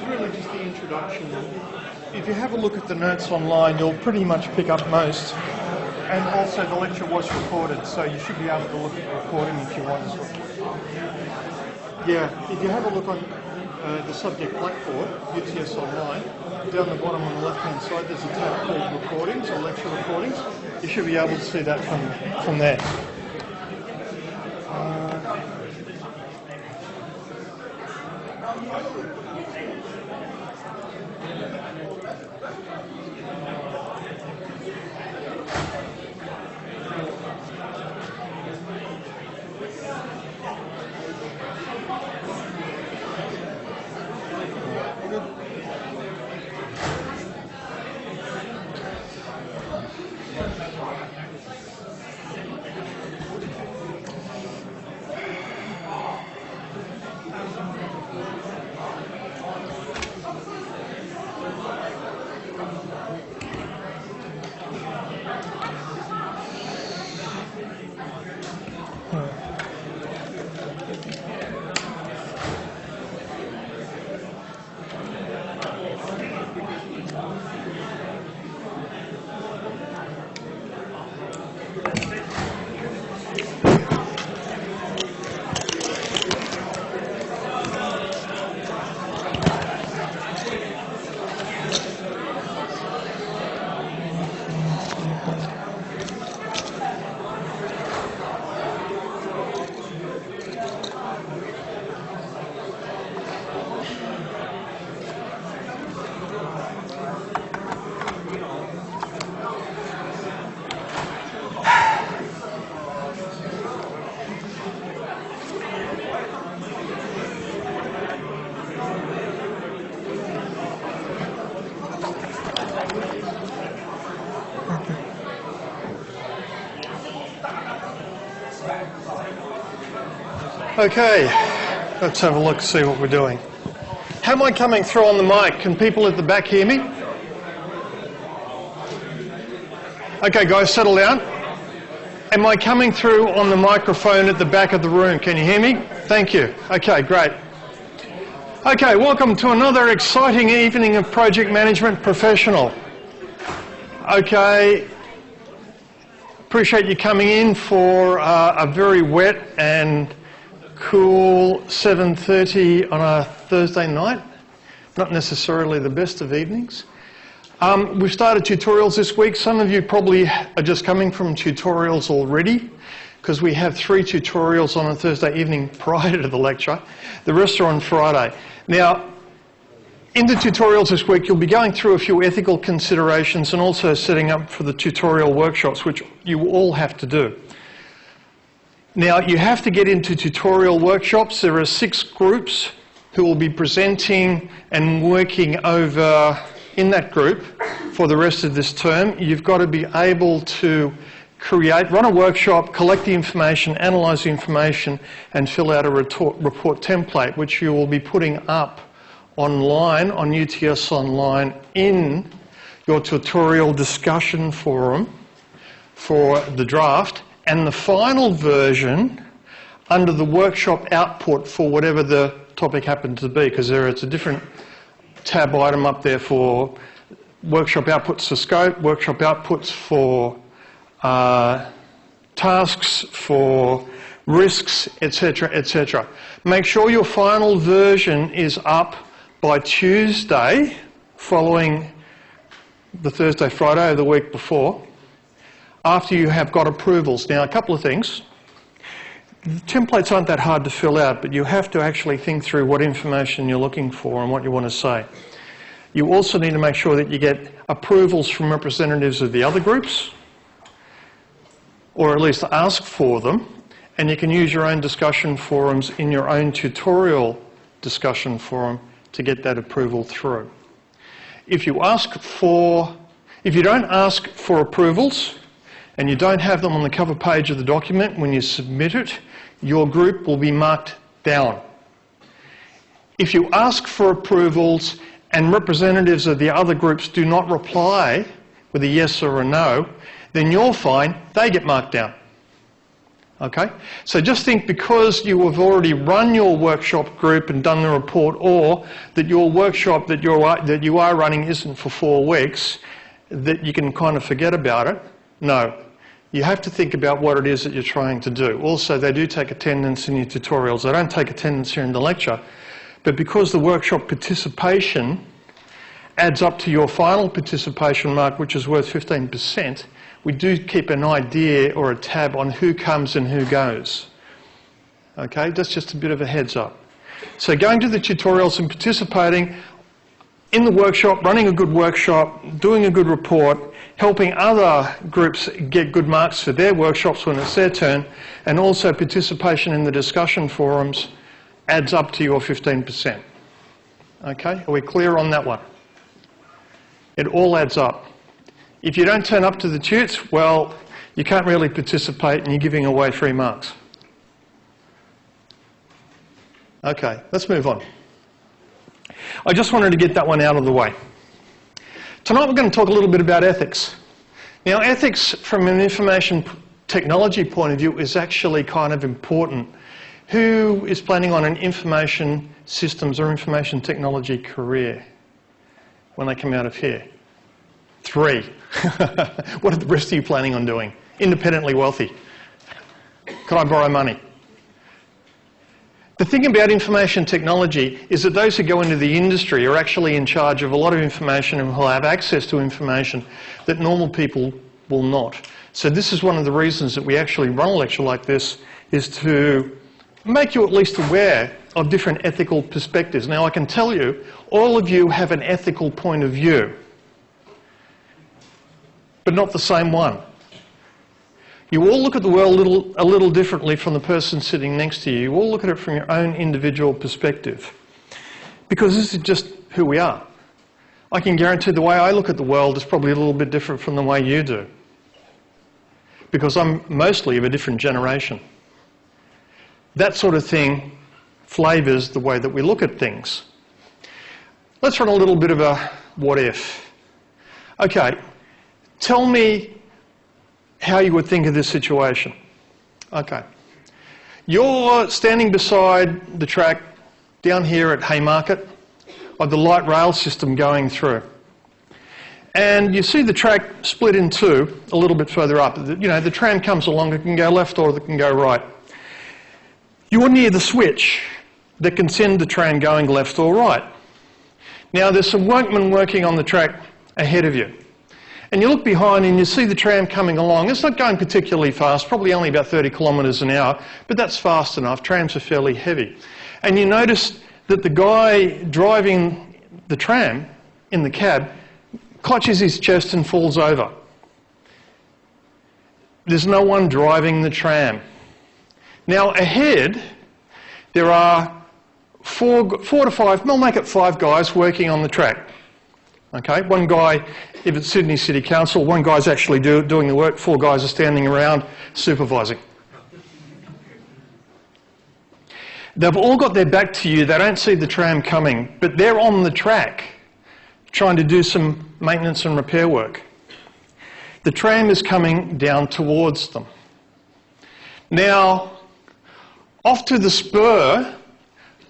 really just the introduction. If you have a look at the notes online, you'll pretty much pick up most. And also the lecture was recorded, so you should be able to look at the recording if you want as well. Yeah, if you have a look on the subject blackboard, UTS Online, down the bottom on the left-hand side there's a tab called Recordings or Lecture Recordings. You should be able to see that from there. Okay, let's have a look, see what we're doing. How am I coming through on the mic? Can people at the back hear me? Okay guys, settle down. Am I coming through on the microphone at the back of the room? Can you hear me? Thank you. Okay, great. Okay, welcome to another exciting evening of Project Management Professional. Okay, appreciate you coming in for a very wet and cool 7:30 on a Thursday night. Not necessarily the best of evenings. We've started tutorials this week. Some of you probably are just coming from tutorials already because we have 3 tutorials on a Thursday evening prior to the lecture. The rest are on Friday. Now, in the tutorials this week, you'll be going through a few ethical considerations and also setting up for the tutorial workshops, which you all have to do. Now, you have to get into tutorial workshops. There are 6 groups who will be presenting and working over in that group for the rest of this term. You've got to be able to run a workshop, collect the information, analyse the information, and fill out a report template, which you will be putting up online on UTS Online in your tutorial discussion forum for the draft, and the final version under the workshop output for whatever the topic happens to be, because it's a different tab item up there for workshop outputs for scope, workshop outputs for tasks, for risks, etc., etc. Make sure your final version is up by Tuesday following the Thursday, Friday of the week before, after you have got approvals. Now, a couple of things. The templates aren't that hard to fill out, but you have to actually think through what information you're looking for and what you want to say. You also need to make sure that you get approvals from representatives of the other groups, or at least ask for them, and you can use your own discussion forums in your own tutorial discussion forum to get that approval through. If you don't ask for approvals and you don't have them on the cover page of the document when you submit it, your group will be marked down. If you ask for approvals and representatives of the other groups do not reply with a yes or a no, then you're fine, they get marked down. Okay? So just think, because you have already run your workshop group and done the report, or that your workshop that you are running isn't for 4 weeks, that you can kind of forget about it. No. You have to think about what it is that you're trying to do. Also, they do take attendance in your tutorials. They don't take attendance here in the lecture. But because the workshop participation adds up to your final participation mark, which is worth 15%, we do keep an idea or a tab on who comes and who goes. Okay, that's just a bit of a heads up. So going to the tutorials and participating in the workshop, running a good workshop, doing a good report, helping other groups get good marks for their workshops when it's their turn, and also participation in the discussion forums adds up to your 15%. Okay, are we clear on that one? It all adds up. If you don't turn up to the tutes, well, you can't really participate and you're giving away free marks. Okay, let's move on. I just wanted to get that one out of the way. Tonight we're going to talk a little bit about ethics. Now, ethics from an information technology point of view is actually kind of important. Who is planning on an information systems or information technology career when they come out of here? 3. What are the rest of you planning on doing? Independently wealthy. Could I borrow money? The thing about information technology is that those who go into the industry are actually in charge of a lot of information and will have access to information that normal people will not. So this is one of the reasons that we actually run a lecture like this, is to make you at least aware of different ethical perspectives. Now, I can tell you, all of you have an ethical point of view, but not the same one. You all look at the world a little differently from the person sitting next to you. You all look at it from your own individual perspective, because this is just who we are. I can guarantee the way I look at the world is probably a little bit different from the way you do, because I'm mostly of a different generation. That sort of thing flavours the way that we look at things. Let's run a little bit of a what if. Okay, tell me how you would think of this situation. Okay. You're standing beside the track down here at Haymarket of the light rail system going through. And you see the track split in two a little bit further up. You know, the tram comes along, it can go left or it can go right. You're near the switch that can send the tram going left or right. Now there's some workmen working on the track ahead of you. And you look behind and you see the tram coming along. It's not going particularly fast, probably only about 30 kilometres an hour, but that's fast enough. Trams are fairly heavy. And you notice that the guy driving the tram in the cab clutches his chest and falls over. There's no one driving the tram. Now ahead, there are four to five, we'll make it 5 guys working on the track. Okay, one guy, if it's Sydney City Council, one guy's actually doing the work, 4 guys are standing around supervising. They've all got their back to you, they don't see the tram coming, but they're on the track trying to do some maintenance and repair work. The tram is coming down towards them. Now, off to the spur,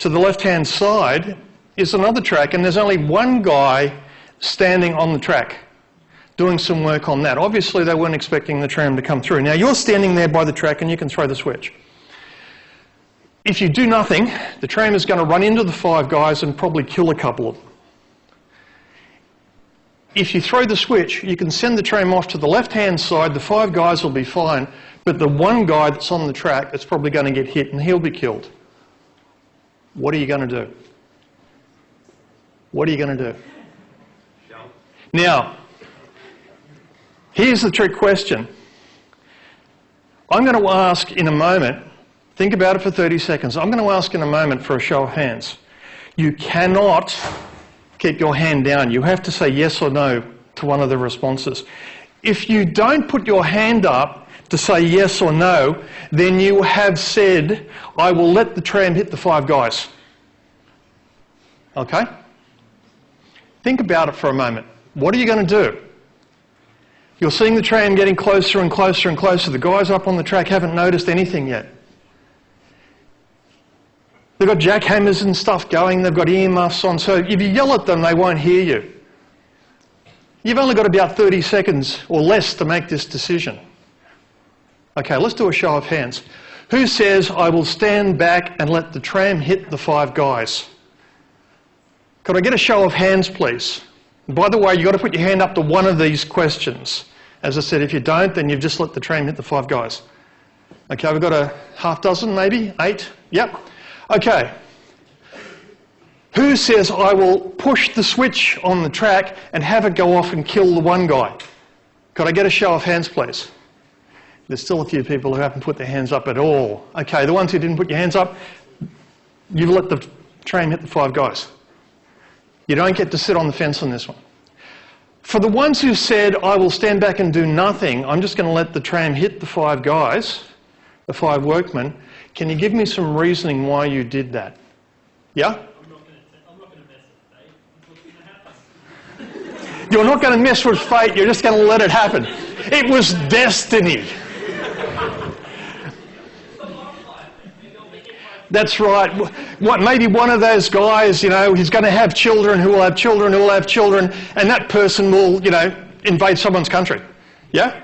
to the left-hand side, is another track, and there's only one guy standing on the track doing some work on that. Obviously they weren't expecting the tram to come through. Now you're standing there by the track and you can throw the switch. If you do nothing, the tram is going to run into the 5 guys and probably kill a couple of them. If you throw the switch, you can send the tram off to the left-hand side, the 5 guys will be fine, but the one guy that's on the track is probably going to get hit and he'll be killed. What are you going to do? What are you going to do? Now, here's the trick question. I'm going to ask in a moment, think about it for 30 seconds, I'm going to ask in a moment for a show of hands. You cannot keep your hand down. You have to say yes or no to one of the responses. If you don't put your hand up to say yes or no, then you have said, I will let the tram hit the 5 guys. Okay? Think about it for a moment. What are you going to do? You're seeing the tram getting closer and closer and closer. The guys up on the track haven't noticed anything yet. They've got jackhammers and stuff going, they've got earmuffs on, so if you yell at them, they won't hear you. You've only got about 30 seconds or less to make this decision. Okay, let's do a show of hands. Who says, I will stand back and let the tram hit the 5 guys? Could I get a show of hands, please? And by the way, you've got to put your hand up to one of these questions. As I said, if you don't, then you've just let the tram hit the 5 guys. Okay, we've got a half dozen, maybe? 8? Yep. Okay. Who says, I will push the switch on the track and have it go off and kill the 1 guy? Could I get a show of hands, please? There's still a few people who haven't put their hands up at all. Okay, the ones who didn't put your hands up, you've let the tram hit the 5 guys. You don't get to sit on the fence on this one. For the ones who said, I will stand back and do nothing, I'm just going to let the tram hit the 5 guys, the 5 workmen, can you give me some reasoning why you did that? Yeah? I'm not going to mess with fate. What's going to happen? You're not going to mess with fate, you're just going to let it happen. It was destiny. That's right. Maybe one of those guys, you know, he's going to have children who will have children who will have children, and that person will, you know, invade someone's country. Yeah?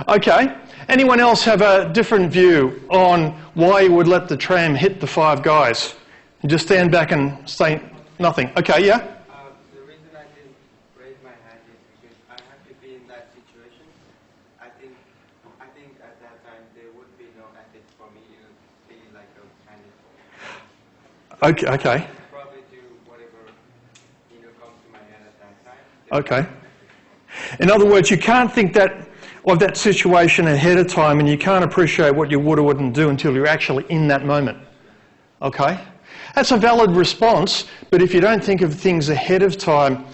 Okay. Anyone else have a different view on why you would let the tram hit the 5 guys? And just stand back and say nothing. Okay, yeah? The reason I didn't raise my hand is because I have to be in that situation. I think at that time there would be no ethics for me to be like a candidate. Okay. I'd probably do whatever comes to my head at that time. Okay. In other words, you can't think of that situation ahead of time, and you can't appreciate what you would or wouldn't do until you're actually in that moment. Okay? That's a valid response, but if you don't think of things ahead of time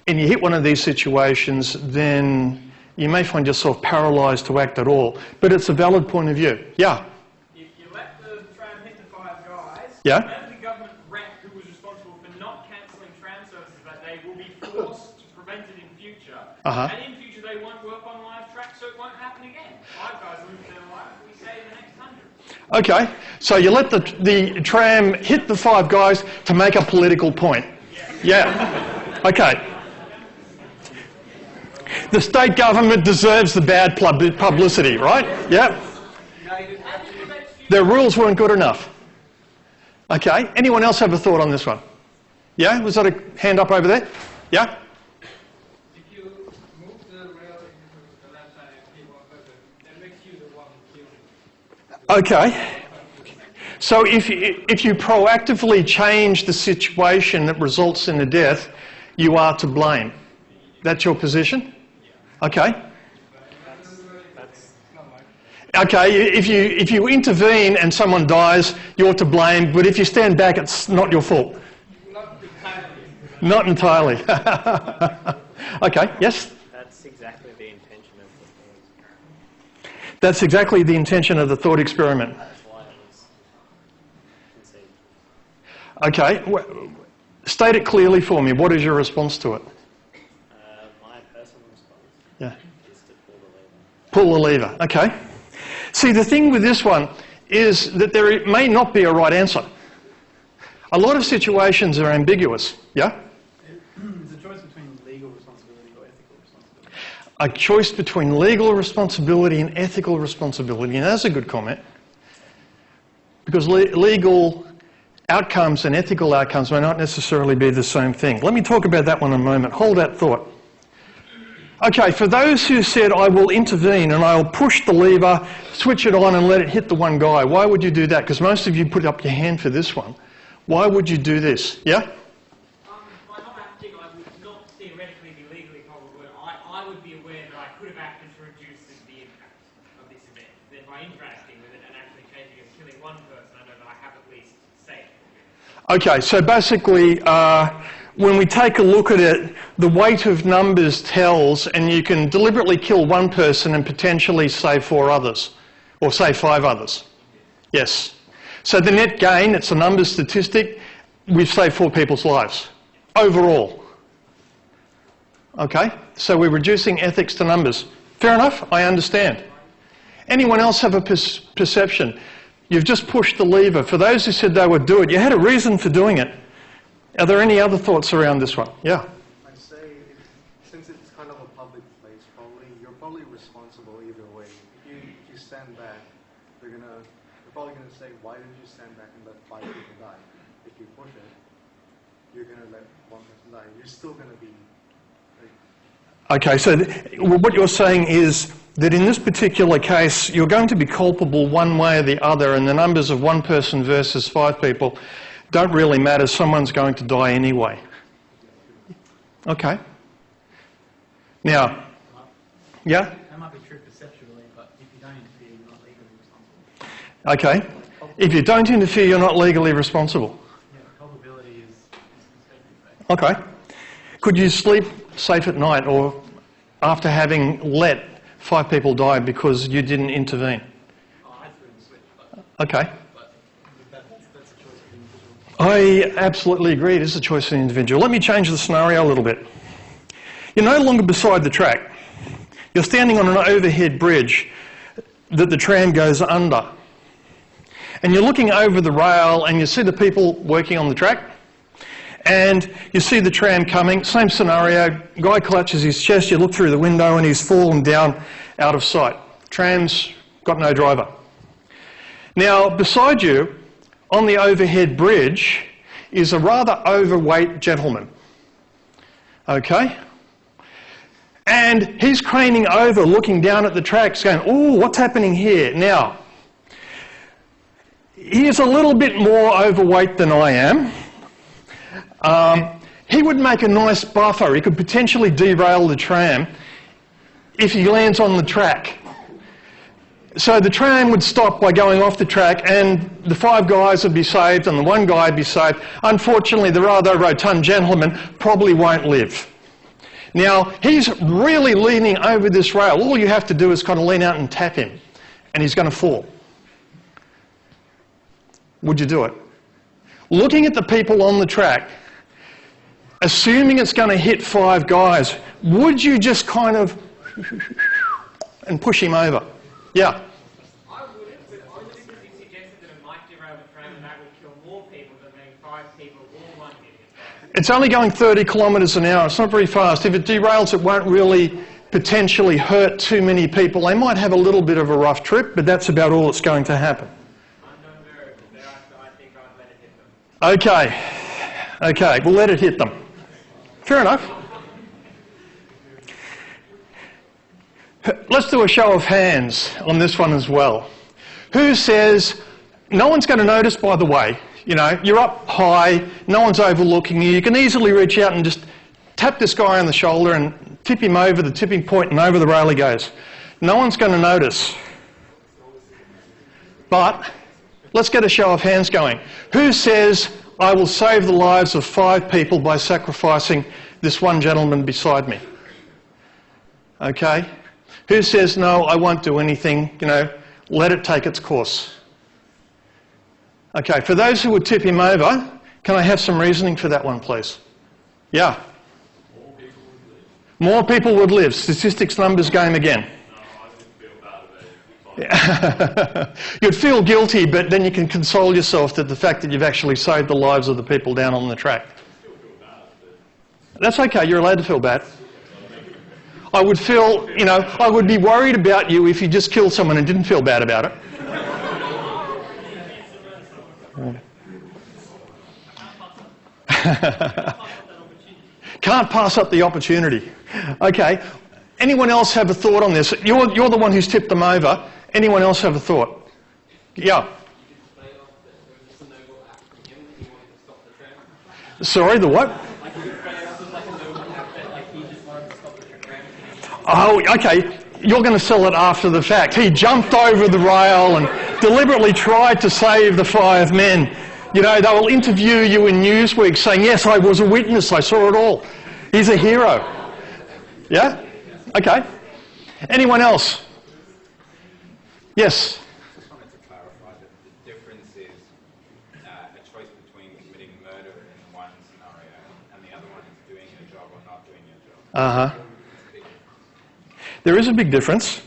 and you hit one of these situations, then you may find yourself paralysed to act at all. But it's a valid point of view. Yeah? You let the tram hit the 5 guys. Yeah? And the government rep who was responsible for not cancelling tram services that day will be forced to prevent it in future. Uh-huh. And in future they won't work on live track, so it won't happen again. 5 guys lose their life, we say in the next 100. Okay, so you let the tram hit the 5 guys to make a political point. Yeah. Okay. The state government deserves the bad publicity, right? Yeah. Their rules weren't good enough. Okay, anyone else have a thought on this one? Yeah, was that a hand up over there? Yeah? If you move the rail into the left side and keep on further, that makes you the one who killed it. Okay. So if you proactively change the situation that results in a death, you are to blame. That's your position? Okay. Okay, if you intervene and someone dies, you're to blame, but if you stand back, it's not your fault. Not entirely. Okay, yes? That's exactly the intention of the thought. That's exactly the intention of the thought experiment. That's why it was conceived. Okay, state it clearly for me. What is your response to it? My personal response Yeah. is to pull the lever. Pull the lever, okay. See, the thing with this one is that there may not be a right answer. A lot of situations are ambiguous, yeah? It's a choice between legal responsibility or ethical responsibility. A choice between legal responsibility and ethical responsibility, and that's a good comment. Because legal outcomes and ethical outcomes may not necessarily be the same thing. Let me talk about that one in a moment. Hold that thought. Okay, for those who said, I will intervene and I'll push the lever, switch it on and let it hit the 1 guy, why would you do that? Because most of you put up your hand for this one. Why would you do this? Yeah? By not acting, I would not theoretically be legally culpable. I would be aware that I could have acted to reduce the impact of this event. Then by interacting with it and actually changing and killing 1 person, I know that I have at least saved. Okay, so basically, when we take a look at it, the weight of numbers tells, and you can deliberately kill 1 person and potentially save 4 others, or save 5 others. Yes. So the net gain, it's a numbers statistic, we've saved 4 people's lives, overall. Okay, so we're reducing ethics to numbers. Fair enough, I understand. Anyone else have a perception? You've just pushed the lever. For those who said they would do it, you had a reason for doing it. Are there any other thoughts around this one? Yeah. I'd say, since it's kind of a public place, you're probably responsible either way. If you stand back, they're probably gonna say, why didn't you stand back and let 5 people die? If you push it, you're gonna let 1 person die. You're still gonna be. Okay, so what you're saying is that in this particular case, you're going to be culpable one way or the other, and the numbers of 1 person versus 5 people don't really matter. Someone's going to die anyway. Okay. Now, yeah? That might be true perceptually, but if you don't interfere, you're not legally responsible. Okay. If you don't interfere, you're not legally responsible. Yeah, culpability is perspective-based. Okay. Could you sleep safe at night or after having let 5 people die because you didn't intervene? Oh, I couldn't sleep, but Okay. that's a choice of the individual. I absolutely agree. It is a choice of the individual. Let me change the scenario a little bit. You're no longer beside the track. You're standing on an overhead bridge that the tram goes under. And you're looking over the rail and you see the people working on the track. And you see the tram coming, same scenario, guy clutches his chest, you look through the window and he's fallen down out of sight. Tram's got no driver. Now, beside you, on the overhead bridge, is a rather overweight gentleman. Okay? And he's craning over, looking down at the tracks, going, oh, what's happening here? Now, he is a little bit more overweight than I am. He would make a nice buffer. He could potentially derail the tram if he lands on the track. So the tram would stop by going off the track and the 5 guys would be saved and the 1 guy would be saved. Unfortunately, the rather rotund gentleman probably won't live. Now, he's really leaning over this rail. All you have to do is kind of lean out and tap him and he's going to fall. Would you do it? Looking at the people on the track, assuming it's going to hit 5 guys, would you just kind of and push him over? Yeah. I wouldn't, but only because you suggested that it might derail the tram and that would kill more people than letting 5 people all 1 hit. It's only going 30 kilometres an hour. It's not very fast. If it derails, it won't really potentially hurt too many people. They might have a little bit of a rough trip, but that's about all that's going to happen. I'm not nervous, so I think I'd let it hit them. Okay. Okay, we'll let it hit them. Fair enough. Let's do a show of hands on this one as well. Who says, no one's going to notice, by the way, you know, you're up high, no one's overlooking you, you can easily reach out and just tap this guy on the shoulder and tip him over the tipping point and over the rail he goes. No one's going to notice. But let's get a show of hands going. Who says, I will save the lives of 5 people by sacrificing this 1 gentleman beside me? Okay? Who says, no, I won't do anything, you know, let it take its course? Okay, for those who would tip him over, can I have some reasoning for that one, please? Yeah? More people would live. Statistics, numbers game again. You'd feel guilty, but then you can console yourself that the fact that you've actually saved the lives of the people down on the track. That's okay, you're allowed to feel bad. I would feel, you know, I would be worried about you if you just killed someone and didn't feel bad about it. Can't pass up the opportunity. Okay, anyone else have a thought on this? You're the one who's tipped them over. Anyone else have a thought? Yeah. Sorry, the what? Oh, okay. You're going to sell it after the fact. He jumped over the rail and deliberately tried to save the 5 men. You know, they will interview you in Newsweek saying, yes, I was a witness, I saw it all. He's a hero. Yeah? Okay. Anyone else? Yes? I just wanted to clarify that the difference is a choice between committing murder in one scenario and the other one is doing your job or not doing your job. Uh-huh. There is a big difference.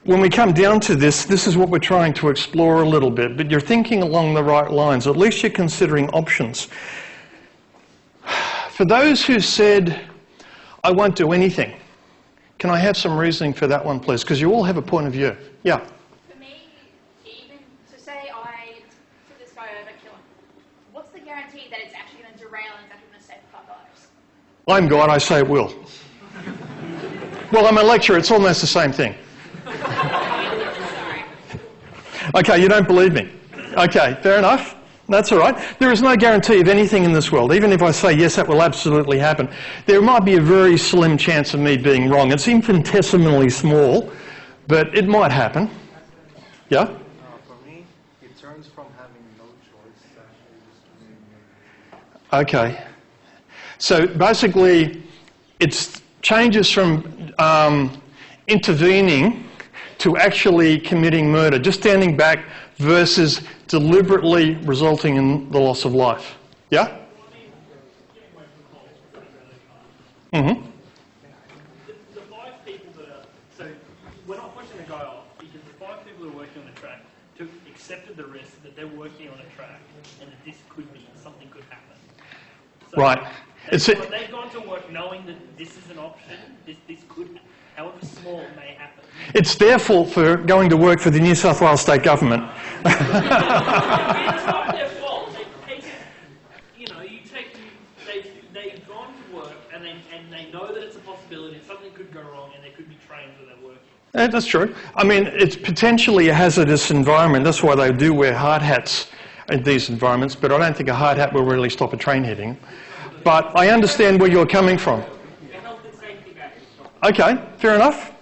When we come down to this, this is what we're trying to explore a little bit, but you're thinking along the right lines. At least you're considering options. For those who said, I won't do anything, can I have some reasoning for that one, please? Because you all have a point of view. Yeah. For me, even to say I took this guy over, kill him, what's the guarantee that it's actually going to derail and it's actually going to save 5 lives? I'm God, I say it will. Well, I'm a lecturer, it's almost the same thing. Sorry. Okay, you don't believe me. Okay, fair enough. That's all right. There is no guarantee of anything in this world. Even if I say, yes, that will absolutely happen, there might be a very slim chance of me being wrong. It's infinitesimally small, but it might happen. Yeah? For me, it turns from having no choice to actually just doing it. Okay. So basically, it changes from intervening to actually committing murder, just standing back versus deliberately resulting in the loss of life. Yeah? Mm-hmm. The 5 people that are, so we're not pushing the guy off because the 5 people who are working on the track accepted the risk that they're working on a track and that this could be, something could happen. So Right. They've gone to work knowing that this is an option, this could, however small it may happen. It's their fault for going to work for the New South Wales State Government. It's not their fault. They've gone to work and they know that it's a possibility, something could go wrong and there could be trains where they're working. That's true. I mean, it's potentially a hazardous environment. That's why they do wear hard hats in these environments, but I don't think a hard hat will really stop a train hitting. But I understand where you're coming from. Okay, fair enough.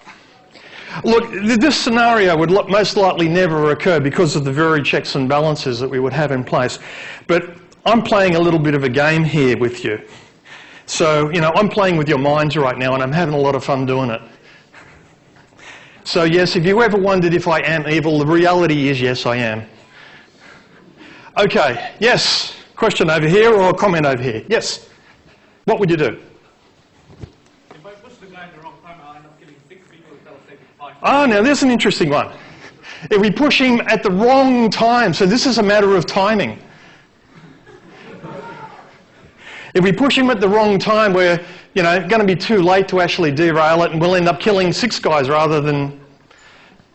Look, this scenario would most likely never occur because of the very checks and balances that we would have in place. But I'm playing a little bit of a game here with you. So, I'm playing with your minds right now and I'm having a lot of fun doing it. So yes, if you ever wondered if I am evil, the reality is yes, I am. Okay, yes. Question over here or comment over here? Yes. What would you do? If I push the guy in the wrong time, I'll end up killing 6 people instead of saving 5. Ah, now there's an interesting one. If we push him at the wrong time, so this is a matter of timing. If we push him at the wrong time, we're going to be too late to actually derail it and we'll end up killing 6 guys rather than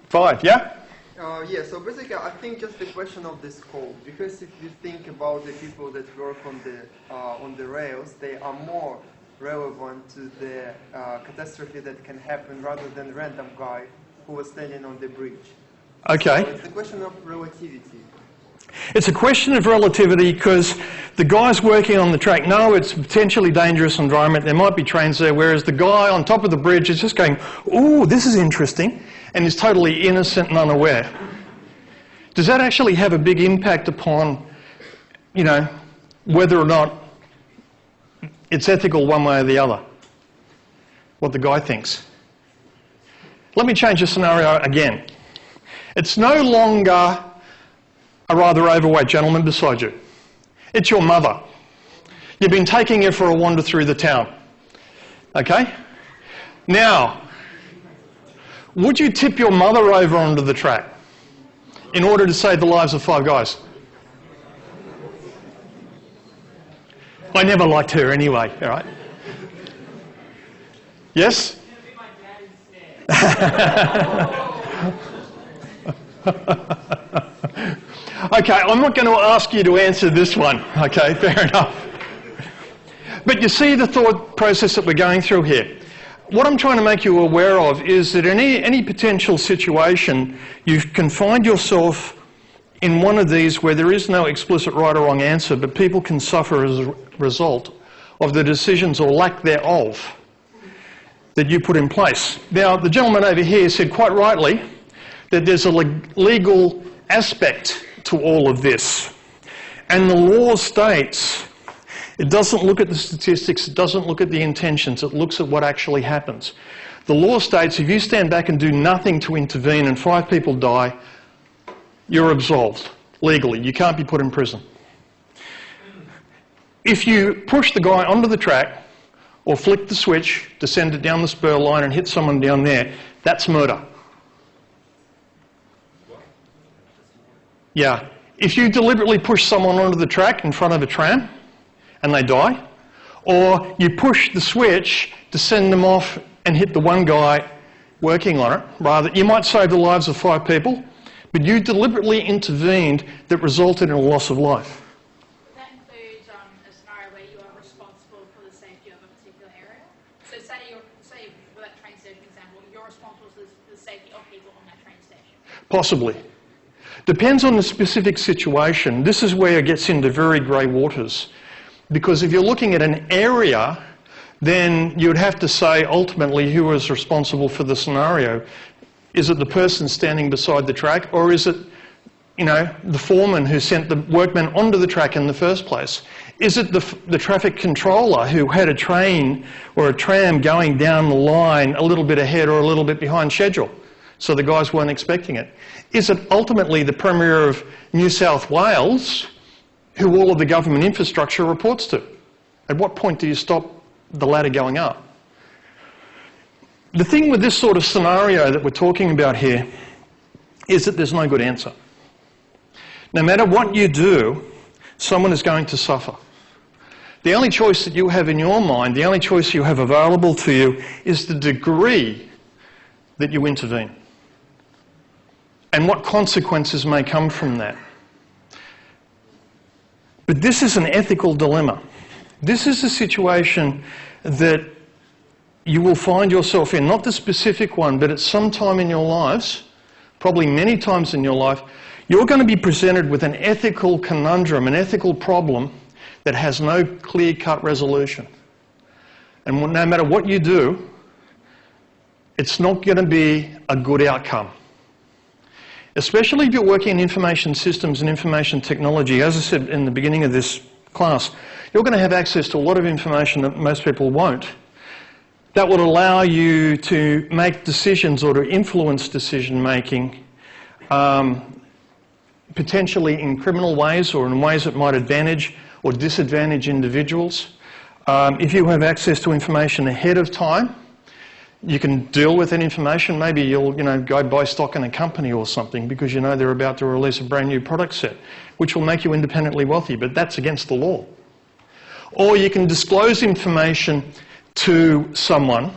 5, yeah? Yeah, so basically I think just the question of the scope, because if you think about the people that work on the rails, they are more relevant to the catastrophe that can happen rather than random guy who was standing on the bridge. Okay. So it's a question of relativity. It's a question of relativity because the guys working on the track know it's a potentially dangerous environment. There might be trains there, whereas the guy on top of the bridge is just going, ooh, this is interesting, and is totally innocent and unaware. Does that actually have a big impact upon, whether or not it's ethical one way or the other? What the guy thinks. Let me change the scenario again. It's no longer a rather overweight gentleman beside you. It's your mother. You've been taking her for a wander through the town. Okay? Now, would you tip your mother over onto the track in order to save the lives of 5 guys? I never liked her anyway, all right? Yes? Okay, I'm not going to ask you to answer this one. Okay, fair enough. But you see the thought process that we're going through here. What I'm trying to make you aware of is that in any potential situation, you can find yourself in one of these where there is no explicit right or wrong answer, but people can suffer as a result of the decisions or lack thereof that you put in place. Now, the gentleman over here said quite rightly that there's a legal aspect to all of this. And the law states it doesn't look at the statistics, it doesn't look at the intentions, it looks at what actually happens. The law states if you stand back and do nothing to intervene and 5 people die, you're absolved legally. You can't be put in prison. If you push the guy onto the track or flick the switch to send it down the spur line and hit someone down there, that's murder. Yeah. If you deliberately push someone onto the track in front of a tram and they die, or you push the switch to send them off and hit the one guy working on it, rather, you might save the lives of 5 people, but you deliberately intervened that resulted in a loss of life. Would that include a scenario where you are responsible for the safety of a particular area? So say for that train station example, you're responsible for the safety of people on that train station. Possibly. Depends on the specific situation. This is where it gets into very grey waters. Because if you're looking at an area, then you would have to say ultimately who was responsible for the scenario. Is it the person standing beside the track, or is it, you know, the foreman who sent the workmen onto the track in the first place? Is it the traffic controller who had a train or a tram going down the line a little bit ahead or a little bit behind schedule, so the guys weren't expecting it? Is it ultimately the Premier of New South Wales, who all of the government infrastructure reports to? At what point do you stop the ladder going up? The thing with this sort of scenario that we're talking about here is that there's no good answer. No matter what you do, someone is going to suffer. The only choice that you have in your mind, the only choice you have available to you, is the degree that you intervene and what consequences may come from that. But this is an ethical dilemma. This is a situation that you will find yourself in, not the specific one, but at some time in your lives, probably many times in your life, you're going to be presented with an ethical conundrum, an ethical problem that has no clear-cut resolution. And no matter what you do, it's not going to be a good outcome. Especially if you're working in information systems and information technology. As I said in the beginning of this class, you're going to have access to a lot of information that most people won't. That would allow you to make decisions or to influence decision-making, potentially in criminal ways or in ways that might advantage or disadvantage individuals. If you have access to information ahead of time, you can deal with that information. Maybe you'll go buy stock in a company or something because you know they're about to release a brand new product set, which will make you independently wealthy, but that's against the law. Or you can disclose information to someone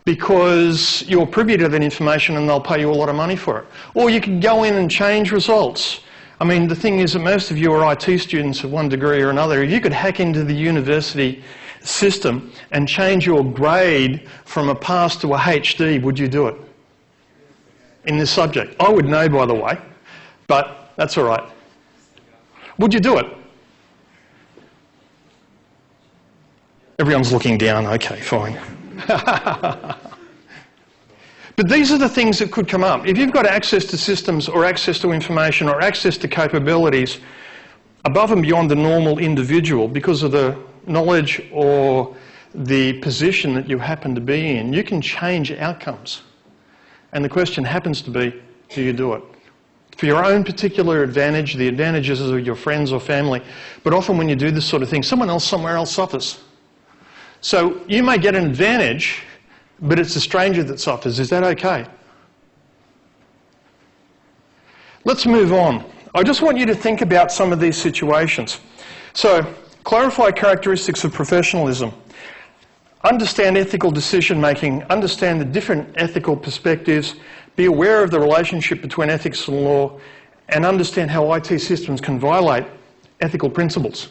because you're privy to that information and they'll pay you a lot of money for it. Or you can go in and change results. I mean, the thing is that most of you are IT students of one degree or another. If you could hack into the university system and change your grade from a pass to a HD, would you do it? In this subject? I would know, by the way, but that's all right. Would you do it? Everyone's looking down. Okay, fine. But these are the things that could come up. If you've got access to systems or access to information or access to capabilities above and beyond the normal individual because of the knowledge or the position that you happen to be in, you can change outcomes. And the question happens to be, do you do it? For your own particular advantage, the advantages of your friends or family, but often when you do this sort of thing, someone else somewhere else suffers. So you may get an advantage, but it's the stranger that suffers. Is that okay? Let's move on. I just want you to think about some of these situations. So, clarify characteristics of professionalism. Understand ethical decision-making. Understand the different ethical perspectives. Be aware of the relationship between ethics and law. And understand how IT systems can violate ethical principles.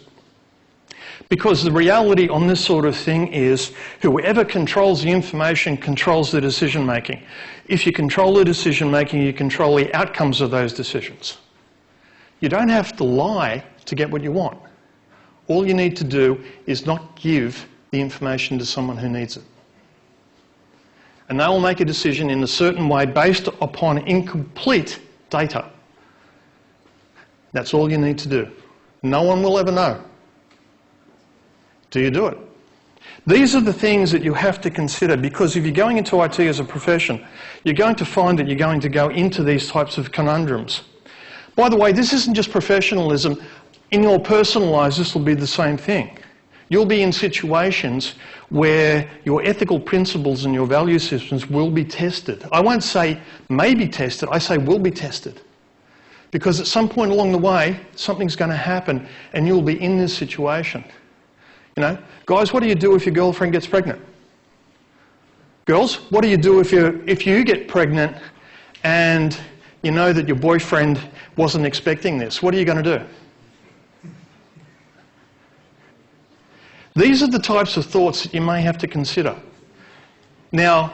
Because the reality on this sort of thing is whoever controls the information controls the decision-making. If you control the decision-making, you control the outcomes of those decisions. You don't have to lie to get what you want. All you need to do is not give the information to someone who needs it. And they will make a decision in a certain way based upon incomplete data. That's all you need to do. No one will ever know. Do you do it? These are the things that you have to consider, because if you're going into IT as a profession, you're going to find that you're going to go into these types of conundrums. By the way, this isn't just professionalism. In your personal lives, this will be the same thing. You'll be in situations where your ethical principles and your value systems will be tested. I won't say may be tested, I say will be tested. Because at some point along the way, something's going to happen and you'll be in this situation. You know, guys, what do you do if your girlfriend gets pregnant? Girls, what do you do if you get pregnant and you know that your boyfriend wasn't expecting this? What are you going to do? These are the types of thoughts that you may have to consider. Now,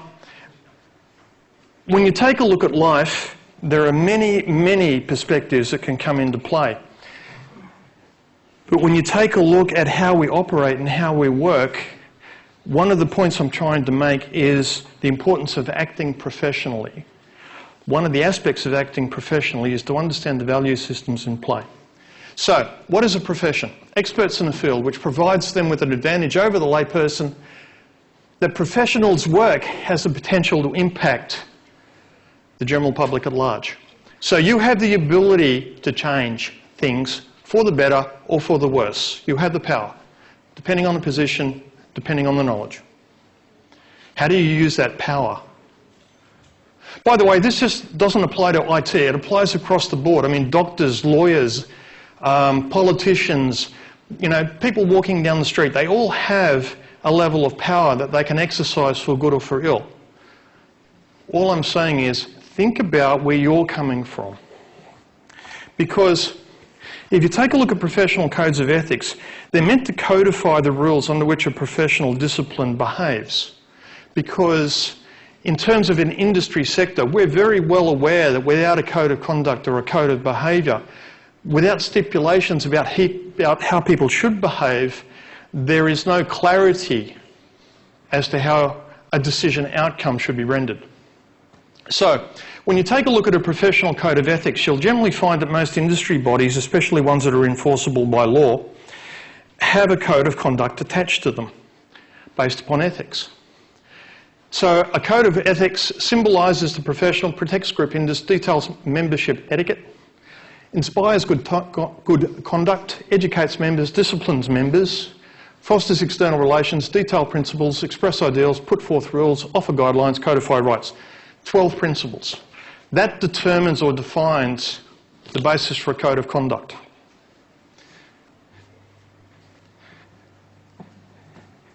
when you take a look at life, there are many, many perspectives that can come into play. But when you take a look at how we operate and how we work, one of the points I'm trying to make is the importance of acting professionally. One of the aspects of acting professionally is to understand the value systems in play. So, what is a profession? Experts in a field which provides them with an advantage over the layperson. The professional's work has the potential to impact the general public at large. So you have the ability to change things for the better or for the worse. You have the power, depending on the position, depending on the knowledge. How do you use that power? By the way, this just doesn't apply to IT, it applies across the board. I mean, doctors, lawyers, politicians, you know, people walking down the street, they all have a level of power that they can exercise for good or for ill. All I'm saying is, think about where you're coming from. Because if you take a look at professional codes of ethics, they're meant to codify the rules under which a professional discipline behaves. Because in terms of an industry sector, we're very well aware that without a code of conduct or a code of behaviour, without stipulations about how people should behave, there is no clarity as to how a decision outcome should be rendered. So, when you take a look at a professional code of ethics, you'll generally find that most industry bodies, especially ones that are enforceable by law, have a code of conduct attached to them based upon ethics. So, a code of ethics symbolises the professional, protects group interests, details membership etiquette, inspires good conduct, educates members, disciplines members, fosters external relations, detail principles, express ideals, put forth rules, offer guidelines, codify rights. 12 principles. That determines or defines the basis for a code of conduct.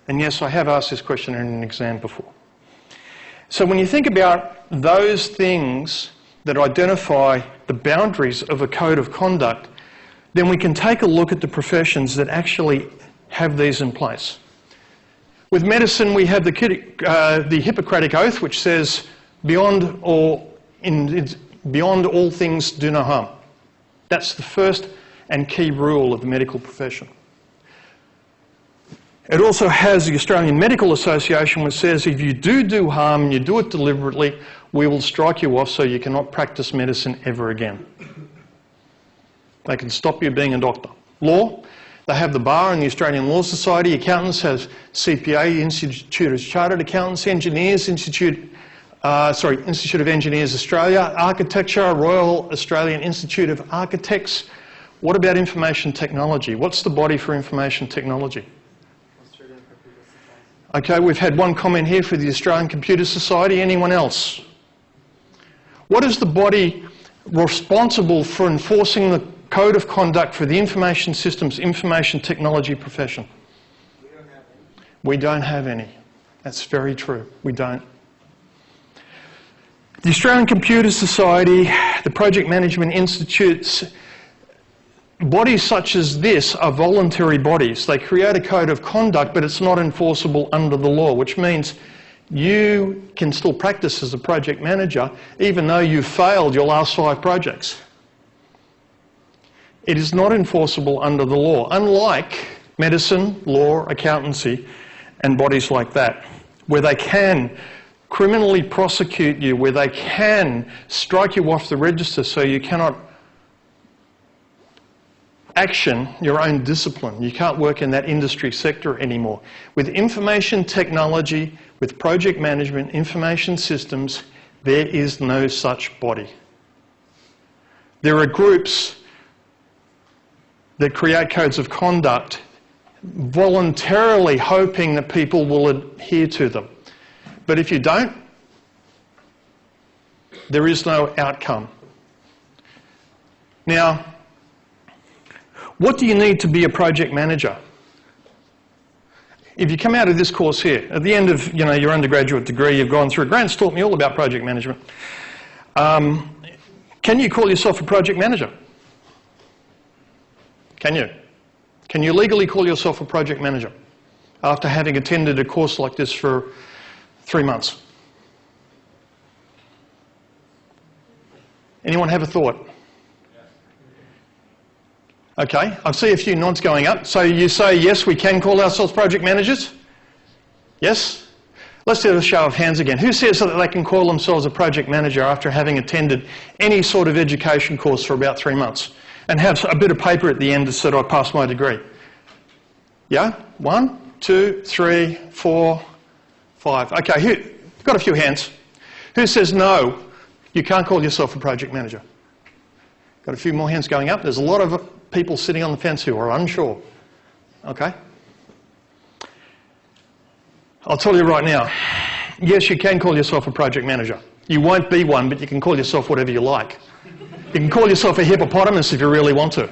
And yes, I have asked this question in an exam before. So when you think about those things that identify the boundaries of a code of conduct, then we can take a look at the professions that actually have these in place. With medicine, we have the Hippocratic Oath, which says, beyond all things, do no harm. That's the first and key rule of the medical profession. It also has the Australian Medical Association, which says if you do harm and you do it deliberately, we will strike you off so you cannot practice medicine ever again. They can stop you being a doctor. Law, they have the Bar and the Australian Law Society. Accountants have CPA, Institute of Chartered Accountants. Engineers, Institute of Engineers Australia. Architecture, Royal Australian Institute of Architects. What about information technology? What's the body for information technology? Okay, we've had one comment here for the Australian Computer Society. Anyone else? What is the body responsible for enforcing the code of conduct for the information systems, information technology profession? We don't have any. That's very true. We don't. The Australian Computer Society, the Project Management Institutes, bodies such as this are voluntary bodies. They create a code of conduct, but it's not enforceable under the law, which means you can still practice as a project manager even though you've failed your last 5 projects. It is not enforceable under the law, unlike medicine, law, accountancy, and bodies like that, where they can criminally prosecute you, where they can strike you off the register so you cannot action your own discipline. You can't work in that industry sector anymore. With information technology, with project management, information systems, there is no such body. There are groups that create codes of conduct voluntarily hoping that people will adhere to them. But if you don't, there is no outcome. Now, what do you need to be a project manager? If you come out of this course here, at the end of your undergraduate degree, you've gone through, Grant's taught me all about project management. Can you call yourself a project manager? Can you? Can you legally call yourself a project manager after having attended a course like this for 3 months? Anyone have a thought? Okay, I see a few nods going up. So you say, yes, we can call ourselves project managers? Yes? Let's do a show of hands again. Who says that they can call themselves a project manager after having attended any sort of education course for about 3 months and have a bit of paper at the end that said, I passed my degree? Yeah? 1, 2, 3, 4, 5. Okay, got a few hands. Who says no, you can't call yourself a project manager? Got a few more hands going up. There's a lot of people sitting on the fence who are unsure. Okay? I'll tell you right now, yes, you can call yourself a project manager. You won't be one, but you can call yourself whatever you like. You can call yourself a hippopotamus if you really want to.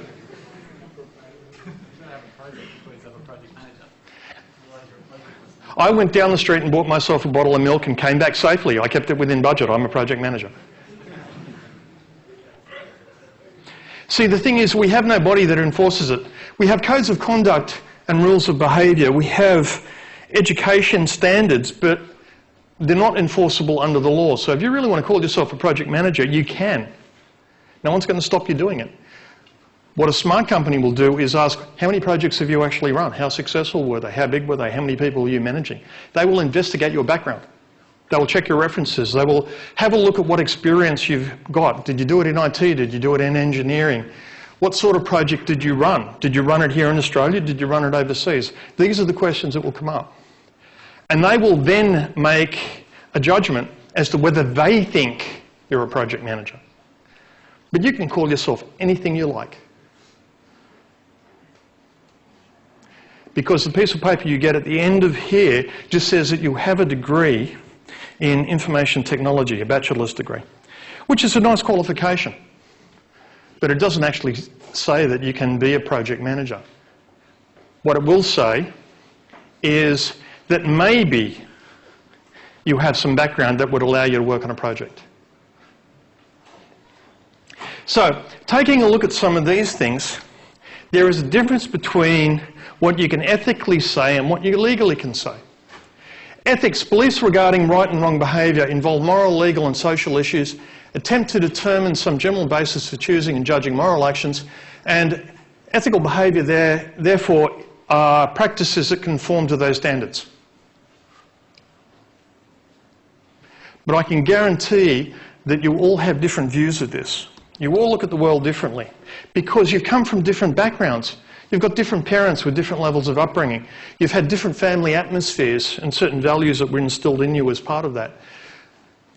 I went down the street and bought myself a bottle of milk and came back safely. I kept it within budget. I'm a project manager. See, the thing is, we have no body that enforces it. We have codes of conduct and rules of behaviour. We have education standards, but they're not enforceable under the law. So if you really want to call yourself a project manager, you can. No one's going to stop you doing it. What a smart company will do is ask, how many projects have you actually run? How successful were they? How big were they? How many people were you managing? They will investigate your background. They will check your references. They will have a look at what experience you've got. Did you do it in IT? Did you do it in engineering? What sort of project did you run? Did you run it here in Australia? Did you run it overseas? These are the questions that will come up. And they will then make a judgment as to whether they think you're a project manager. But you can call yourself anything you like. Because the piece of paper you get at the end of here just says that you have a degree in information technology, a bachelor's degree, which is a nice qualification. But it doesn't actually say that you can be a project manager. What it will say is that maybe you have some background that would allow you to work on a project. So, taking a look at some of these things, there is a difference between what you can ethically say and what you legally can say. Ethics, beliefs regarding right and wrong behaviour involve moral, legal and social issues, attempt to determine some general basis for choosing and judging moral actions, and ethical behaviour therefore are practices that conform to those standards. But I can guarantee that you all have different views of this. You all look at the world differently because you've come from different backgrounds. You've got different parents with different levels of upbringing. You've had different family atmospheres and certain values that were instilled in you as part of that.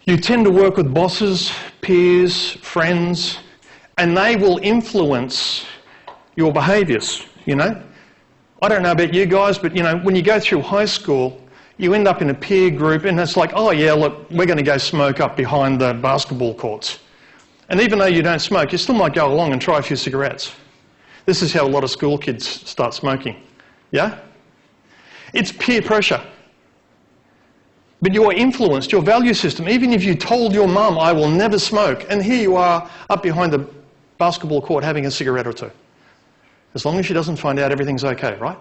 You tend to work with bosses, peers, friends, and they will influence your behaviours, you know. I don't know about you guys, but, you know, when you go through high school, you end up in a peer group and it's like, oh yeah, look, we're going to go smoke up behind the basketball courts. And even though you don't smoke, you still might go along and try a few cigarettes. This is how a lot of school kids start smoking. Yeah? It's peer pressure. But you're influenced, your value system, even if you told your mum, I will never smoke, and here you are up behind the basketball court having a cigarette or two. As long as she doesn't find out, everything's okay, right?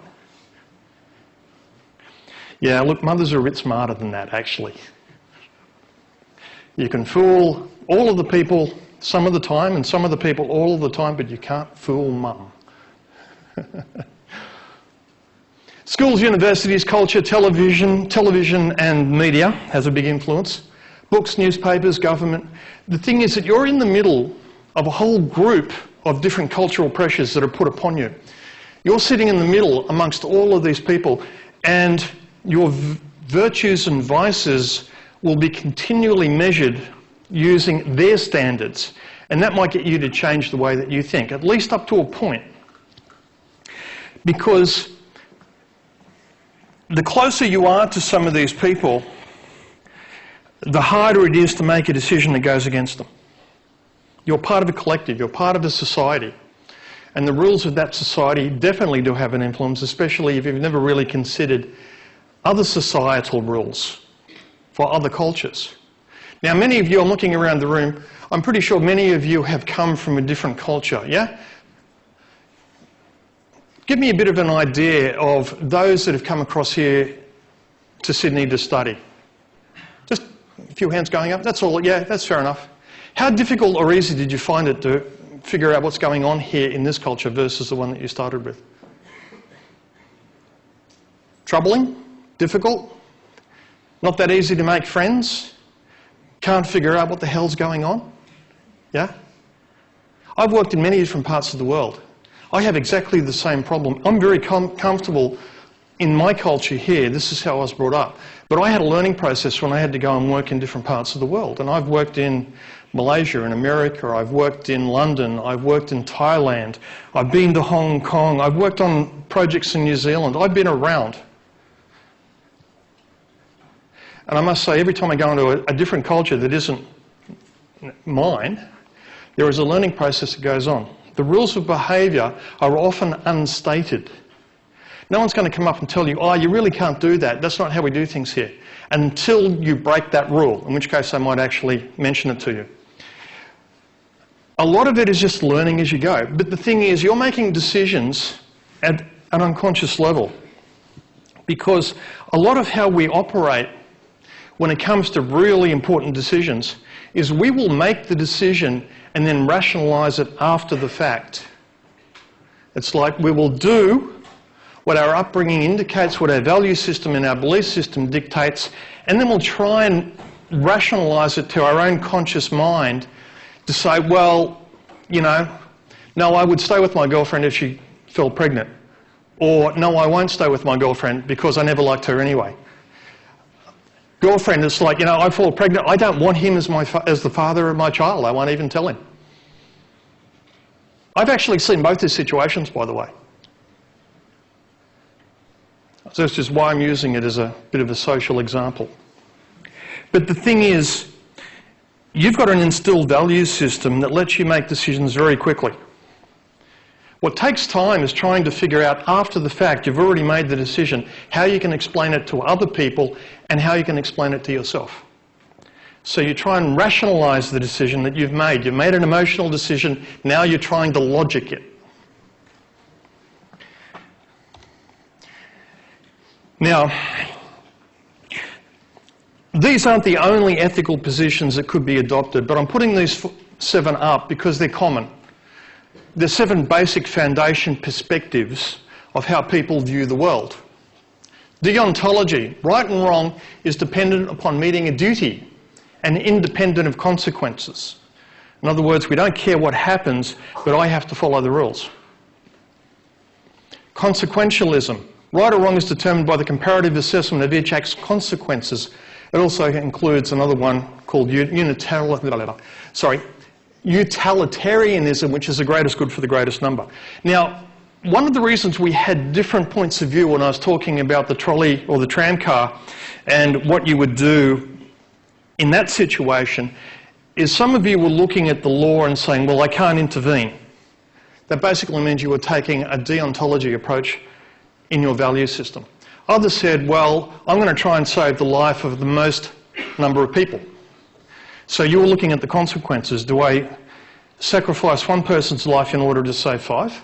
Yeah, look, mothers are a bit smarter than that, actually. You can fool all of the people some of the time and some of the people all of the time, but you can't fool mum. Schools, universities, culture, television and media has a big influence. Books, newspapers, government. The thing is that you're in the middle of a whole group of different cultural pressures that are put upon you. You're sitting in the middle amongst all of these people, and your virtues and vices will be continually measured using their standards, and that might get you to change the way that you think, at least up to a point. Because the closer you are to some of these people, the harder it is to make a decision that goes against them. You're part of a collective, you're part of a society. And the rules of that society definitely do have an influence, especially if you've never really considered other societal rules for other cultures. Now, many of you, I'm looking around the room, I'm pretty sure many of you have come from a different culture, yeah? Give me a bit of an idea of those that have come across here to Sydney to study. Just a few hands going up, that's all, yeah, that's fair enough. How difficult or easy did you find it to figure out what's going on here in this culture versus the one that you started with? Troubling? Difficult? Not that easy to make friends? Can't figure out what the hell's going on? Yeah? I've worked in many different parts of the world. I have exactly the same problem. I'm very comfortable in my culture here. This is how I was brought up. But I had a learning process when I had to go and work in different parts of the world. And I've worked in Malaysia, in America, I've worked in London, I've worked in Thailand, I've been to Hong Kong, I've worked on projects in New Zealand, I've been around. And I must say, every time I go into a different culture that isn't mine, there is a learning process that goes on. The rules of behaviour are often unstated. No one's going to come up and tell you, oh, you really can't do that, that's not how we do things here, until you break that rule, in which case I might actually mention it to you. A lot of it is just learning as you go. But the thing is, you're making decisions at an unconscious level. Because a lot of how we operate when it comes to really important decisions is we will make the decision and then rationalise it after the fact. It's like we will do what our upbringing indicates, what our value system and our belief system dictates, and then we'll try and rationalise it to our own conscious mind to say, well, you know, no, I would stay with my girlfriend if she fell pregnant. Or, no, I won't stay with my girlfriend because I never liked her anyway. Girlfriend, it's like, you know, I fall pregnant, I don't want him as the father of my child, I won't even tell him. I've actually seen both these situations, by the way. So that's just why I'm using it as a bit of a social example. But the thing is, you've got an instilled value system that lets you make decisions very quickly. What takes time is trying to figure out after the fact, you've already made the decision, how you can explain it to other people and how you can explain it to yourself. So you try and rationalise the decision that you've made. You've made an emotional decision, now you're trying to logic it. Now, these aren't the only ethical positions that could be adopted, but I'm putting these 7 up because they're common. They're 7 basic foundation perspectives of how people view the world. Deontology, right and wrong, is dependent upon meeting a duty and independent of consequences. In other words, we don't care what happens, but I have to follow the rules. Consequentialism, right or wrong is determined by the comparative assessment of each act's consequences. It also includes another one called utilitarianism, which is the greatest good for the greatest number. Now, one of the reasons we had different points of view when I was talking about the trolley or the tram car and what you would do in that situation is some of you were looking at the law and saying, well, I can't intervene. That basically means you were taking a deontology approach in your value system. Others said, well, I'm going to try and save the life of the most number of people. So you were looking at the consequences. Do I sacrifice one person's life in order to save 5?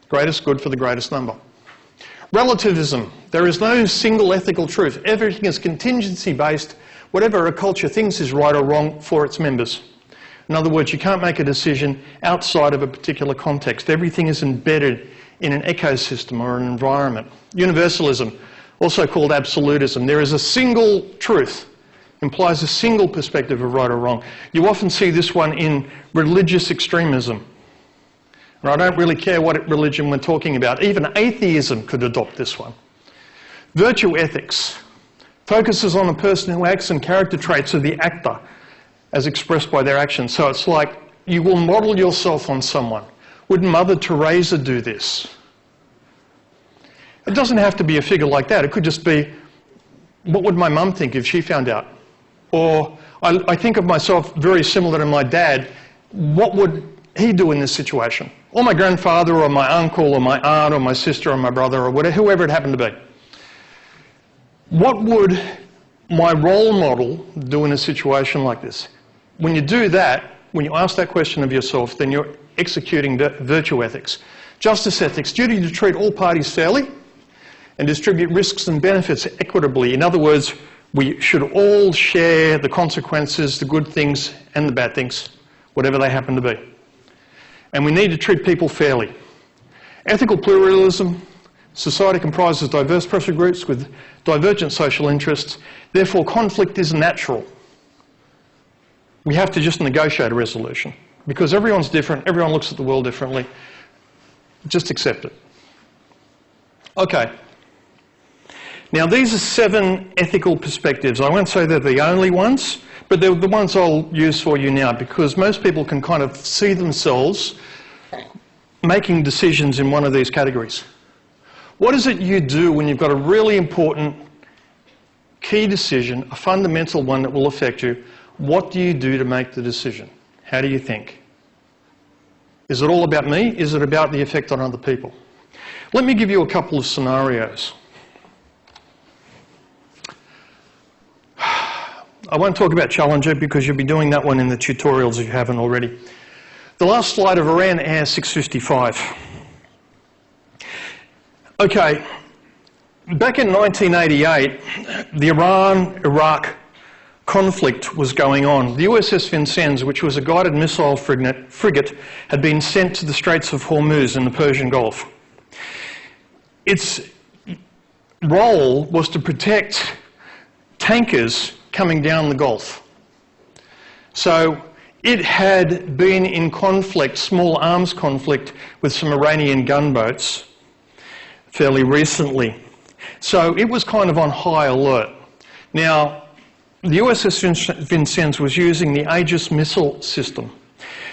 Greatest good for the greatest number. Relativism. There is no single ethical truth. Everything is contingency-based. Whatever a culture thinks is right or wrong for its members. In other words, you can't make a decision outside of a particular context. Everything is embedded in an ecosystem or an environment. Universalism, also called absolutism. There is a single truth. Implies a single perspective of right or wrong. You often see this one in religious extremism. And I don't really care what religion we're talking about. Even atheism could adopt this one. Virtue ethics focuses on the person who acts and character traits of the actor as expressed by their actions. So it's like you will model yourself on someone. Would Mother Teresa do this? It doesn't have to be a figure like that. It could just be, what would my mum think if she found out? Or I think of myself very similar to my dad. What would he do in this situation? Or my grandfather, or my uncle, or my aunt, or my sister, or my brother, or whatever, whoever it happened to be. What would my role model do in a situation like this? When you do that, when you ask that question of yourself, then you're executing virtue ethics. Justice ethics, duty to treat all parties fairly and distribute risks and benefits equitably. In other words, we should all share the consequences, the good things and the bad things, whatever they happen to be. And we need to treat people fairly. Ethical pluralism, society comprises diverse pressure groups with divergent social interests. Therefore, conflict is natural. We have to just negotiate a resolution because everyone's different, everyone looks at the world differently. Just accept it. Okay. Now, these are 7 ethical perspectives. I won't say they're the only ones, but they're the ones I'll use for you now because most people can kind of see themselves making decisions in one of these categories. What is it you do when you've got a really important key decision, a fundamental one that will affect you? What do you do to make the decision? How do you think? Is it all about me? Is it about the effect on other people? Let me give you a couple of scenarios. I won't talk about Challenger because you'll be doing that one in the tutorials if you haven't already. The last slide of Iran Air 655. Okay, back in 1988, the Iran-Iraq conflict was going on. The USS Vincennes, which was a guided missile frigate, had been sent to the Straits of Hormuz in the Persian Gulf. Its role was to protect tankers coming down the Gulf. So it had been in conflict, small arms conflict, with some Iranian gunboats fairly recently. So it was kind of on high alert. Now, the USS Vincennes was using the Aegis missile system.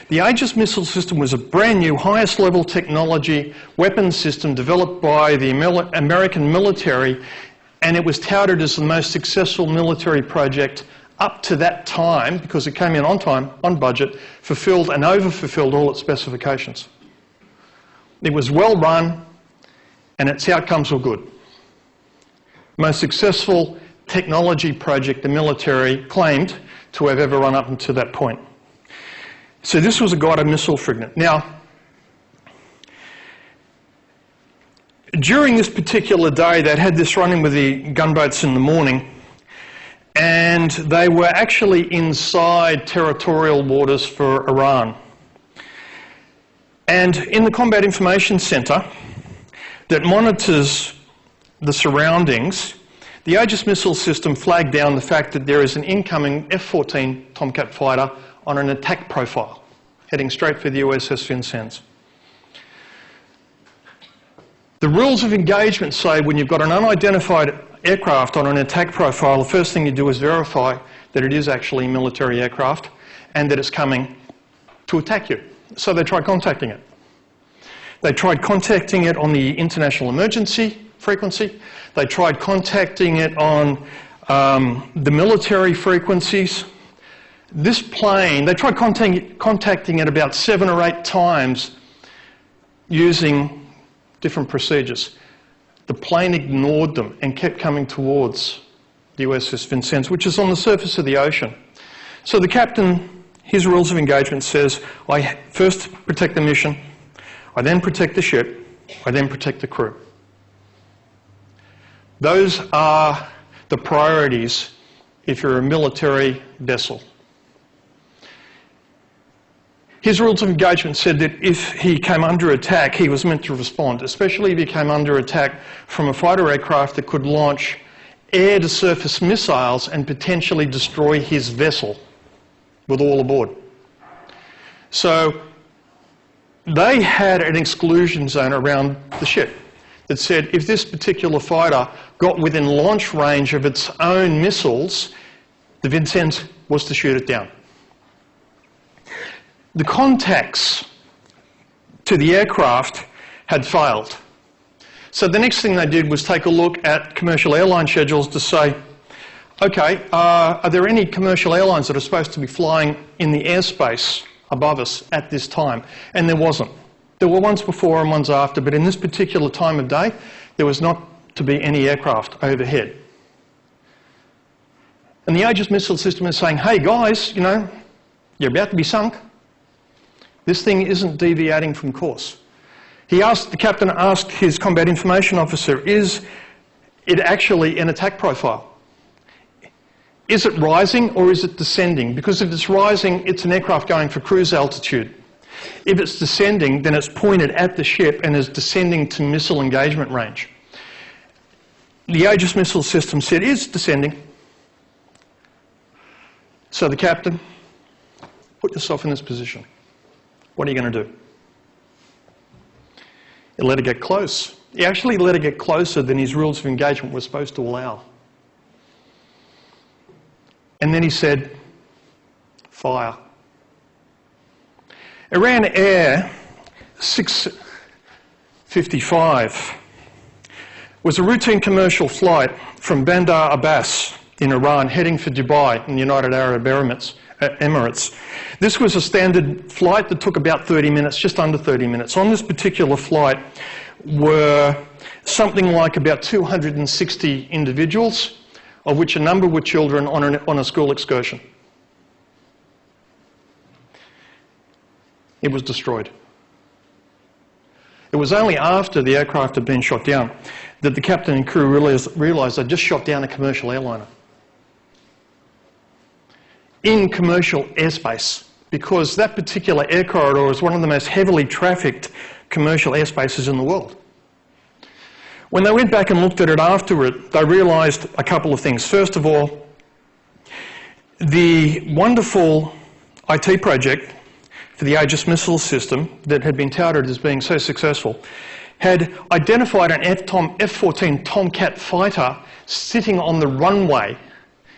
The Aegis missile system was a brand new, highest level technology weapons system developed by the American military, and it was touted as the most successful military project up to that time because it came in on time, on budget, fulfilled and over-fulfilled all its specifications. It was well run and its outcomes were good. Most successful technology project the military claimed to have ever run up until that point. So this was a guided missile frigate. Now, during this particular day, they'd had this running with the gunboats in the morning, and they were actually inside territorial waters for Iran. And in the Combat Information Centre that monitors the surroundings, the Aegis missile system flagged down the fact that there is an incoming F-14 Tomcat fighter on an attack profile, heading straight for the USS Vincennes. The rules of engagement say when you've got an unidentified aircraft on an attack profile, the first thing you do is verify that it is actually a military aircraft and that it's coming to attack you. So they tried contacting it. They tried contacting it on the international emergency frequency. They tried contacting it on the military frequencies. This plane, they tried contacting it about 7 or 8 times using different procedures. The plane ignored them and kept coming towards the USS Vincennes, which is on the surface of the ocean. So the captain, his rules of engagement says, I first protect the mission, I then protect the ship, I then protect the crew. Those are the priorities if you're a military vessel. His rules of engagement said that if he came under attack, he was meant to respond, especially if he came under attack from a fighter aircraft that could launch air-to-surface missiles and potentially destroy his vessel with all aboard. So they had an exclusion zone around the ship that said if this particular fighter got within launch range of its own missiles, the Vincennes was to shoot it down. The contacts to the aircraft had failed. So the next thing they did was take a look at commercial airline schedules to say, okay, are there any commercial airlines that are supposed to be flying in the airspace above us at this time? And there wasn't. There were ones before and ones after, but in this particular time of day, there was not to be any aircraft overhead. And the Aegis missile system is saying, hey guys, you know, you're about to be sunk. This thing isn't deviating from course. The captain asked his combat information officer, is it actually an attack profile? Is it rising or is it descending? Because if it's rising, it's an aircraft going for cruise altitude. If it's descending, then it's pointed at the ship and is descending to missile engagement range. The Aegis missile system said, it's descending. So the captain, put yourself in this position. What are you going to do? He let it get close. He actually let it get closer than his rules of engagement were supposed to allow. And then he said, fire. Iran Air 655 was a routine commercial flight from Bandar Abbas in Iran heading for Dubai in the United Arab Emirates. This was a standard flight that took about 30 minutes, just under 30 minutes. On this particular flight were something like about 260 individuals, of which a number were children on a school excursion. It was destroyed. It was only after the aircraft had been shot down that the captain and crew realised they'd just shot down a commercial airliner in commercial airspace, because that particular air corridor is one of the most heavily trafficked commercial airspaces in the world. When they went back and looked at it afterward, they realised a couple of things. First of all, the wonderful IT project for the Aegis missile system that had been touted as being so successful had identified an F-14 Tomcat fighter sitting on the runway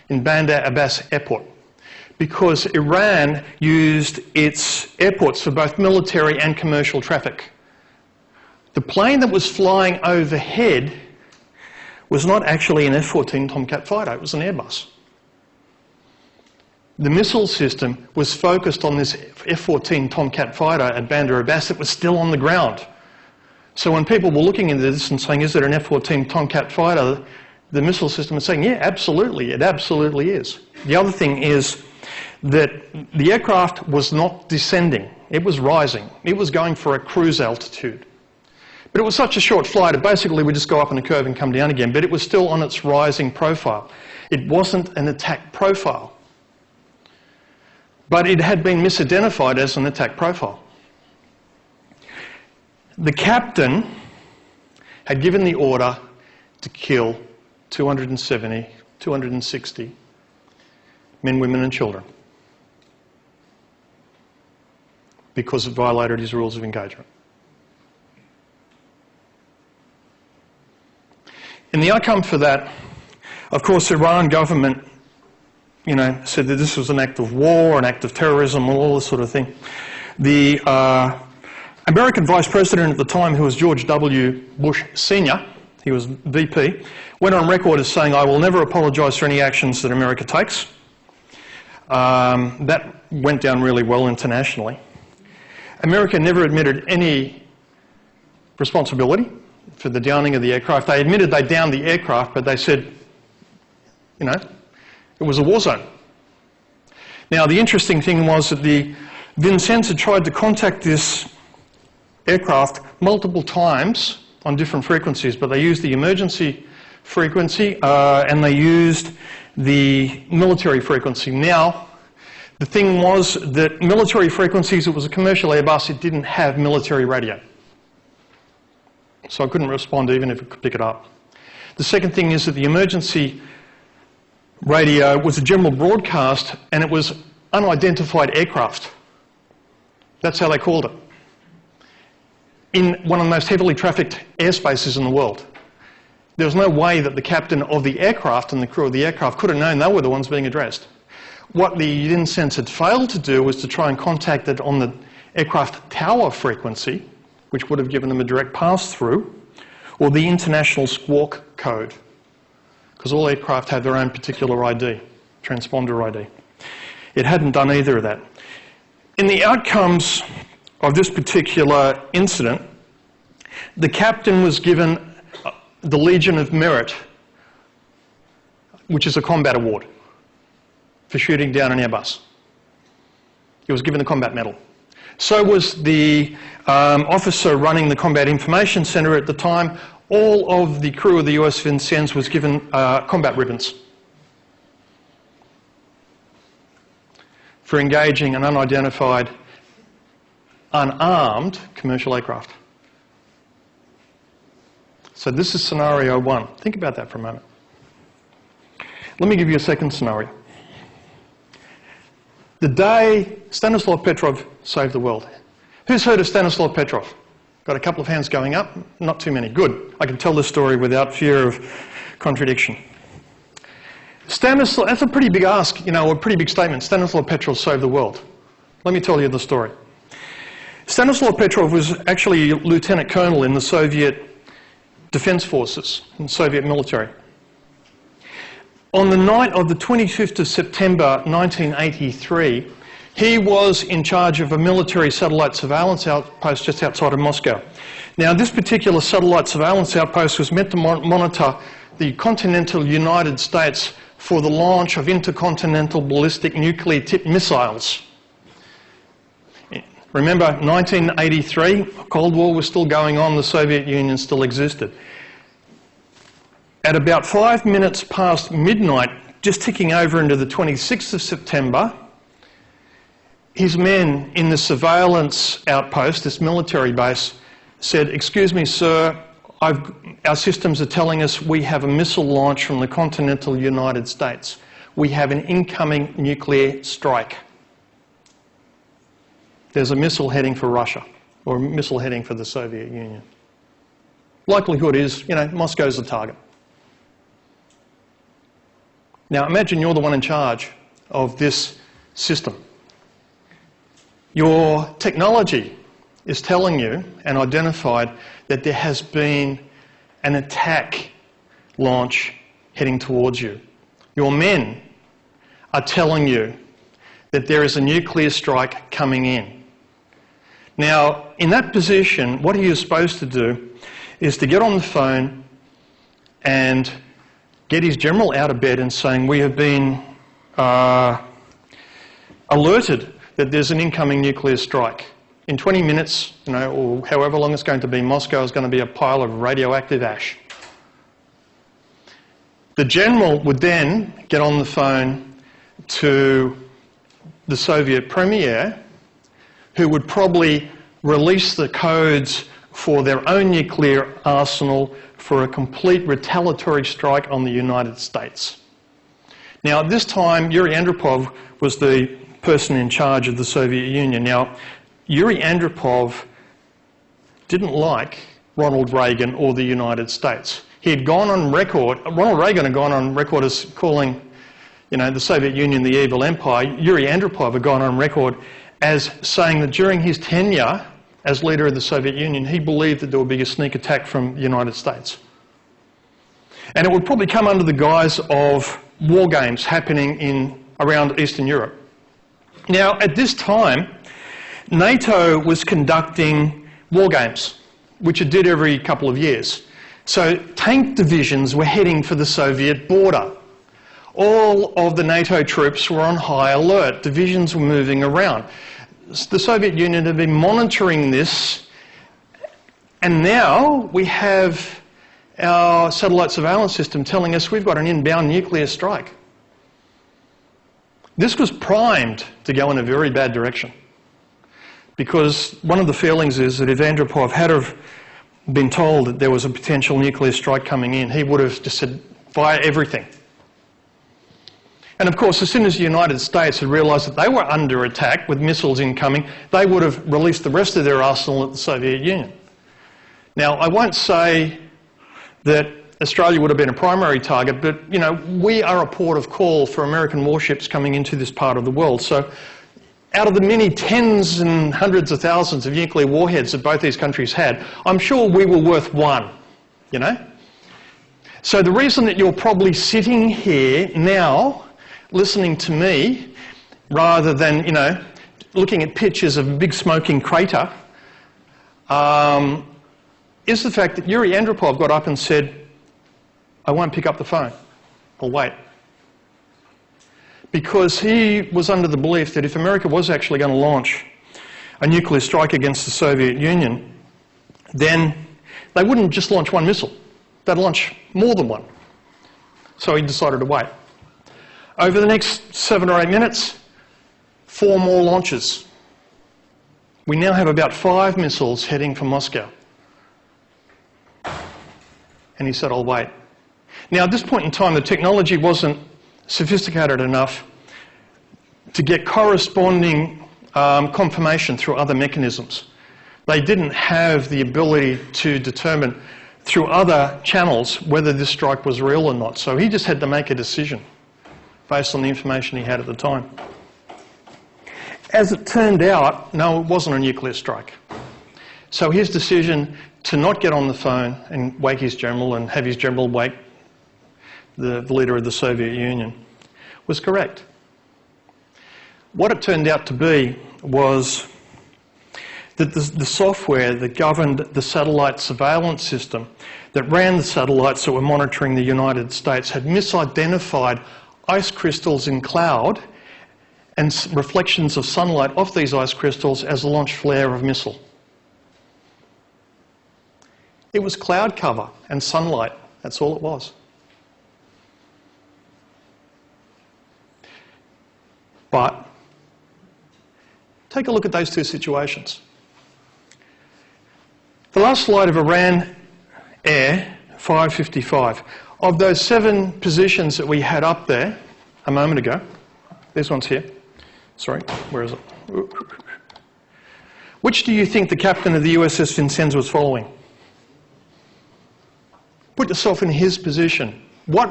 in Bandar Abbas Airport, because Iran used its airports for both military and commercial traffic. The plane that was flying overhead was not actually an F-14 Tomcat fighter, it was an Airbus. The missile system was focused on this F-14 Tomcat fighter at Bandar Abbas that was still on the ground. So when people were looking into this and saying, is it an F-14 Tomcat fighter, the missile system was saying, yeah, absolutely, it absolutely is. The other thing is that the aircraft was not descending, it was rising. It was going for a cruise altitude. But it was such a short flight, it basically would just go up on a curve and come down again, but it was still on its rising profile. It wasn't an attack profile. But it had been misidentified as an attack profile. The captain had given the order to kill 270, 260 men, women and children because it violated his rules of engagement. And the outcome for that, of course, the Iran government, said that this was an act of war, an act of terrorism, all this sort of thing. The American Vice President at the time, who was George W. Bush Sr., he was VP, went on record as saying, I will never apologise for any actions that America takes. That went down really well internationally. America never admitted any responsibility for the downing of the aircraft. They admitted they downed the aircraft, but they said, it was a war zone. Now, the interesting thing was that the Vincennes tried to contact this aircraft multiple times on different frequencies, but they used the emergency frequency and they used the military frequency. Now, the thing was that military frequencies, it was a commercial Airbus, it didn't have military radio. So I couldn't respond even if it could pick it up. The second thing is that the emergency radio was a general broadcast and it was unidentified aircraft. That's how they called it. In one of the most heavily trafficked airspaces in the world. There was no way that the captain of the aircraft and the crew of the aircraft could have known they were the ones being addressed. What the Vincennes had failed to do was to try and contact it on the aircraft tower frequency, which would have given them a direct pass-through, or the International Squawk Code, because all aircraft have their own particular ID, transponder ID. It hadn't done either of that. In the outcomes of this particular incident, the captain was given the Legion of Merit, which is a combat award for shooting down an Airbus. He was given the Combat Medal. So was the officer running the Combat Information Centre at the time. All of the crew of the US Vincennes was given combat ribbons for engaging an unidentified, unarmed commercial aircraft. So this is scenario one. Think about that for a moment. Let me give you a second scenario. The day Stanislav Petrov saved the world. Who's heard of Stanislav Petrov? Got a couple of hands going up? Not too many. Good. I can tell this story without fear of contradiction. Stanislav, that's a pretty big ask, you know, a pretty big statement. Stanislav Petrov saved the world. Let me tell you the story. Stanislav Petrov was actually a lieutenant colonel in the Soviet Defense Forces, in the Soviet military. On the night of the 25th of September 1983, he was in charge of a military satellite surveillance outpost just outside of Moscow. Now, this particular satellite surveillance outpost was meant to monitor the continental United States for the launch of intercontinental ballistic nuclear-tipped missiles. Remember, 1983, Cold War was still going on, the Soviet Union still existed. At about 5 minutes past midnight, just ticking over into the 26th of September, his men in the surveillance outpost, this military base, said, "Excuse me, sir, our systems are telling us we have a missile launch from the continental United States. We have an incoming nuclear strike. There's a missile heading for Russia, or a missile heading for the Soviet Union." Likelihood is, you know, Moscow's the target. Now imagine you're the one in charge of this system. Your technology is telling you and identified that there has been an attack launch heading towards you. Your men are telling you that there is a nuclear strike coming in. Now, in that position, what are you supposed to do is to get on the phone and get his general out of bed and saying, "We have been alerted that there's an incoming nuclear strike. In 20 minutes, you know, or however long it's going to be, Moscow is going to be a pile of radioactive ash." The general would then get on the phone to the Soviet premier, who would probably release the codes for their own nuclear arsenal for a complete retaliatory strike on the United States. Now, at this time, Yuri Andropov was the person in charge of the Soviet Union. Now, Yuri Andropov didn't like Ronald Reagan or the United States. He had gone on record, Ronald Reagan had gone on record as calling, you know, the Soviet Union the evil empire. Yuri Andropov had gone on record as saying that during his tenure as leader of the Soviet Union, he believed that there would be a sneak attack from the United States. And it would probably come under the guise of war games happening around Eastern Europe. Now, at this time, NATO was conducting war games, which it did every couple of years. So tank divisions were heading for the Soviet border. All of the NATO troops were on high alert. Divisions were moving around. The Soviet Union had been monitoring this, and now we have our satellite surveillance system telling us we've got an inbound nuclear strike. This was primed to go in a very bad direction, because one of the feelings is that if Andropov had have been told that there was a potential nuclear strike coming in, he would have just said, "Fire everything." And of course, as soon as the United States had realised that they were under attack with missiles incoming, they would have released the rest of their arsenal at the Soviet Union. Now, I won't say that Australia would have been a primary target, but, you know, we are a port of call for American warships coming into this part of the world. So out of the many tens and hundreds of thousands of nuclear warheads that both these countries had, I'm sure we were worth one you know? So the reason that you're probably sitting here now listening to me rather than, you know, looking at pictures of a big smoking crater is the fact that Yuri Andropov got up and said, I won't pick up the phone. I'll wait. Because he was under the belief that if America was actually going to launch a nuclear strike against the Soviet Union, then they wouldn't just launch one missile. They'd launch more than one. So he decided to wait. Over the next 7 or 8 minutes, 4 more launches. We now have about 5 missiles heading for Moscow. And he said, I'll wait. Now, at this point in time, the technology wasn't sophisticated enough to get corresponding confirmation through other mechanisms. They didn't have the ability to determine through other channels whether this strike was real or not. So he just had to make a decision based on the information he had at the time. As it turned out, no, it wasn't a nuclear strike. So his decision to not get on the phone and wake his general and have his general wake the leader of the Soviet Union was correct. What it turned out to be was that the software that governed the satellite surveillance system that ran the satellites that were monitoring the United States had misidentified ice crystals in cloud and reflections of sunlight off these ice crystals as a launch flare of a missile. It was cloud cover and sunlight. That's all it was. But take a look at those two situations. The last slide of Iran Air 555. Of those 7 positions that we had up there a moment ago, this one's here. Sorry, where is it? Which do you think the captain of the USS Vincennes was following? Put yourself in his position. What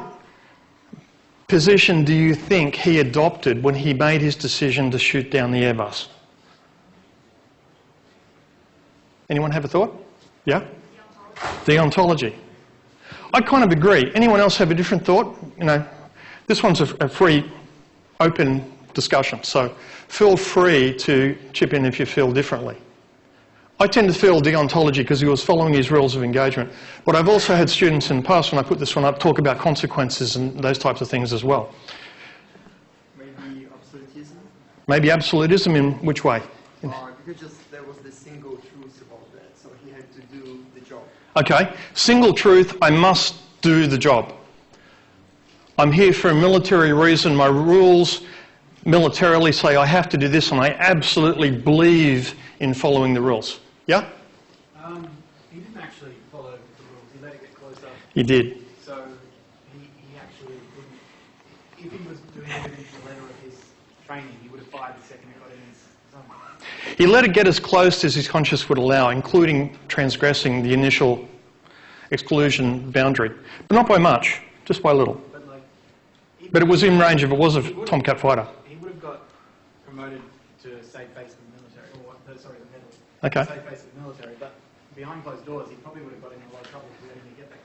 position do you think he adopted when he made his decision to shoot down the Airbus? Anyone have a thought? Yeah? Deontology. I kind of agree. Anyone else have a different thought? You know, this one's a free, open discussion, so feel free to chip in if you feel differently. I tend to feel deontology because he was following his rules of engagement, but I've also had students in the past, when I put this one up, talk about consequences and those types of things as well. Maybe absolutism? Maybe absolutism in which way? Because just there was the single truth about that, so he had to do the job. Okay, single truth, I must do the job. I'm here for a military reason, my rules militarily say I have to do this, and I absolutely believe in following the rules. Yeah? He didn't actually follow the rules. He let it get close up. He did. So he actually wouldn't, if he was doing everything to the letter of his training, he would have fired the second it got in his zone. He let it get as close as his conscience would allow, including transgressing the initial exclusion boundary. But not by much, just by little. But it was in range if it was a Tomcat fighter. He would have got promoted to safe face in the military, or sorry, the medal. Okay. Safe face in the military, but behind closed doors, he probably would have got in a lot of trouble if he didn't get that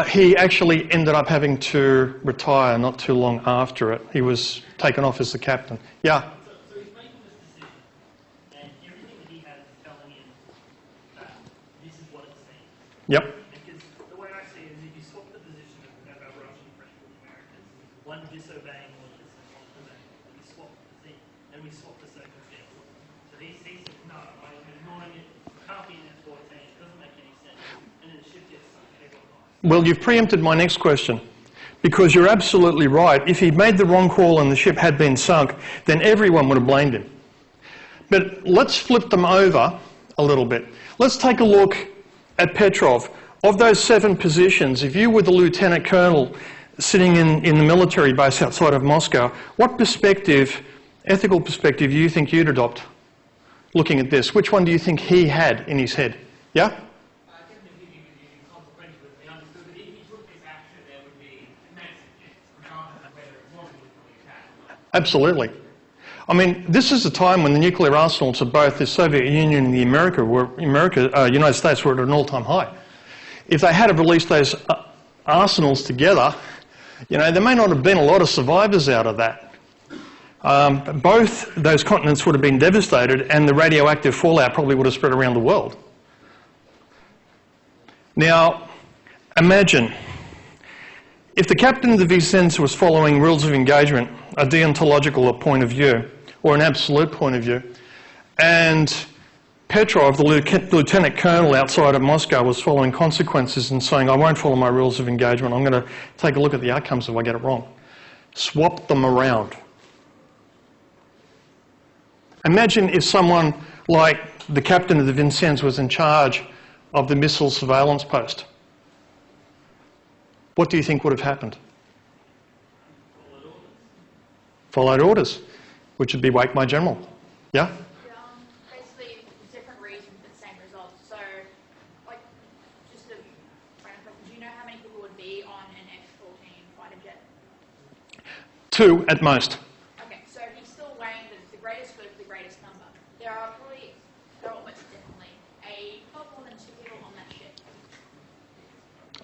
close. He actually ended up having to retire not too long after it. He was taken off as the captain. Yeah? So he's making this decision, and everything that he has is telling him this is what it seems. Yep. Because the way I see it is if you swap the position of our Russian, French, and Americans, one disobeying orders and one obeying, and we swap the thing, and we swap the circumstances. So he said, no, I'm ignoring it, can't be in F-14, it doesn't make any sense, and then the ship gets sunk, and everyone dies. Well, you've preempted my next question, because you're absolutely right. If he'd made the wrong call and the ship had been sunk, then everyone would have blamed him. But let's flip them over a little bit. Let's take a look at Petrov. Of those 7 positions, if you were the lieutenant colonel sitting in the military base outside of Moscow, what perspective, ethical perspective, do you think you'd adopt looking at this? Which one do you think he had in his head? Yeah? I think the thinking is consequential. He understood that if he took this action, there would be massive deaths, regardless of whether it was a nuclear attack or not. Absolutely. I mean, this is a time when the nuclear arsenals of both the Soviet Union and the United States were at an all-time high. if they had have released those arsenals together, you know, there may not have been a lot of survivors out of that. Both those continents would have been devastated, and the radioactive fallout probably would have spread around the world. Now, imagine if the captain of the Vincennes was following rules of engagement, a deontological point of view, or an absolute point of view, and Petrov, the lieutenant colonel outside of Moscow, was following consequences and saying, I won't follow my rules of engagement, I'm going to take a look at the outcomes if I get it wrong. Swap them around. Imagine if someone like the captain of the Vincennes was in charge of the missile surveillance post. What do you think would have happened? Followed orders, which would be wake my general. Yeah? Basically, different reasons but same result. So, like, just a random question, do you know how many people would be on an F-14 fighter jet? 2 at most. Okay, so he's still weighing the greatest good for the greatest number. There are almost definitely not more than 2 people on that ship.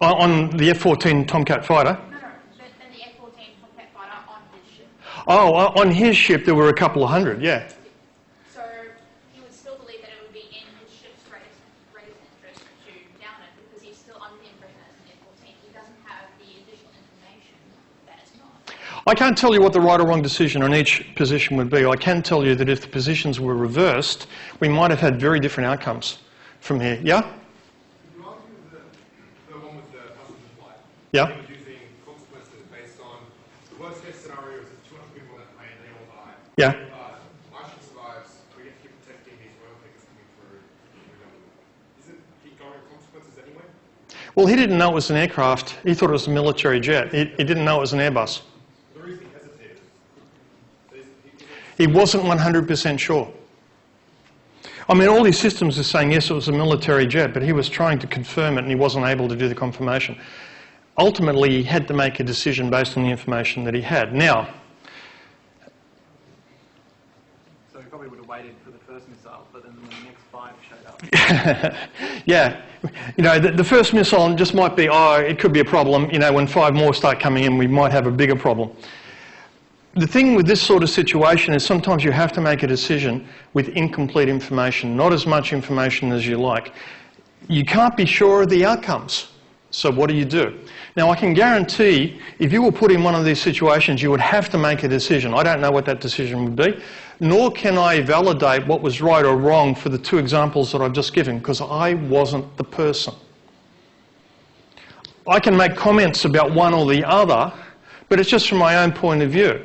On the F-14 Tomcat fighter? No, then the F-14 Tomcat fighter on his ship. Oh, on his ship there were a couple of hundred, yeah. So he would still believe that it would be in his ship's greatest interest to down it because he's still under the impression that it's an F-14. He doesn't have the additional information that it's not. I can't tell you what the right or wrong decision on each position would be. I can tell you that if the positions were reversed, we might have had very different outcomes from here. Yeah? Could you argue that the one with the passenger flight? Yeah. He was using consequences based on the worst case scenario is there's 200 people on that plane, they all die. Yeah. My ship survives, we get to keep protecting these oil pickers coming through. Isn't he going with consequences anyway? Well, he didn't know it was an aircraft. He thought it was a military jet. He didn't know it was an Airbus. The reason he hesitated. He wasn't 100% sure. I mean, all these systems are saying, yes, it was a military jet, but he was trying to confirm it and he wasn't able to do the confirmation. Ultimately, he had to make a decision based on the information that he had. Now, So he probably would have waited for the first missile, but then when the next 5 showed up. yeah, you know, the first missile just might be, oh, it could be a problem. You know, when 5 more start coming in, we might have a bigger problem. The thing with this sort of situation is sometimes you have to make a decision with incomplete information, not as much information as you like. You can't be sure of the outcomes. So what do? Now, I can guarantee if you were put in one of these situations, you would have to make a decision. I don't know what that decision would be, nor can I validate what was right or wrong for the 2 examples that I've just given, because I wasn't the person. I can make comments about one or the other, but it's just from my own point of view.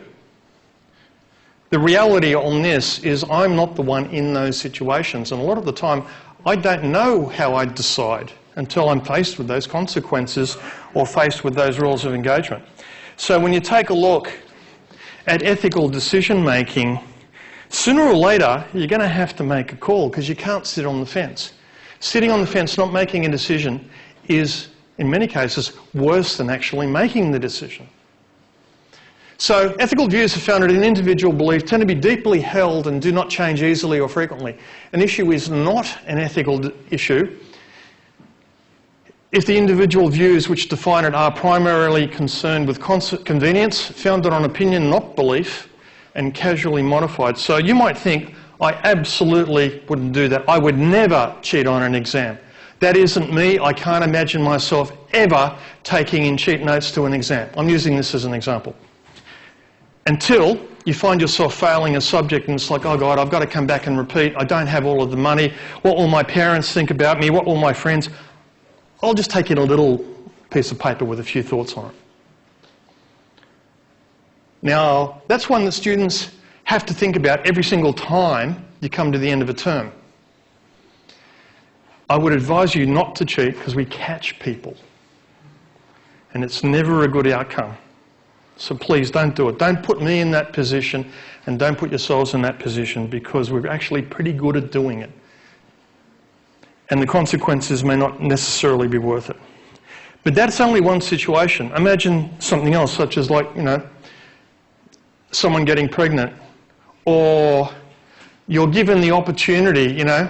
The reality on this is I'm not the one in those situations, and a lot of the time I don't know how I'd decide until I'm faced with those consequences or faced with those rules of engagement. So when you take a look at ethical decision making, sooner or later you're going to have to make a call because you can't sit on the fence. Sitting on the fence, not making a decision, is in many cases worse than actually making the decision. So ethical views are founded in individual belief, tend to be deeply held and do not change easily or frequently. An issue is not an ethical issue if the individual views which define it are primarily concerned with convenience, founded on opinion, not belief, and casually modified. So you might think, I absolutely wouldn't do that. I would never cheat on an exam. That isn't me. I can't imagine myself ever taking in cheat notes to an exam. I'm using this as an example. Until you find yourself failing a subject and it's like, oh God, I've got to come back and repeat. I don't have all of the money. What will my parents think about me? What will my friends? I'll just take in a little piece of paper with a few thoughts on it. Now, that's one that students have to think about every single time you come to the end of a term. I would advise you not to cheat because we catch people. And it's never a good outcome. So please don't do it. Don't put me in that position and don't put yourselves in that position because we're actually pretty good at doing it. And the consequences may not necessarily be worth it. But that's only one situation. Imagine something else, such as like, you know, someone getting pregnant, or you're given the opportunity, you know,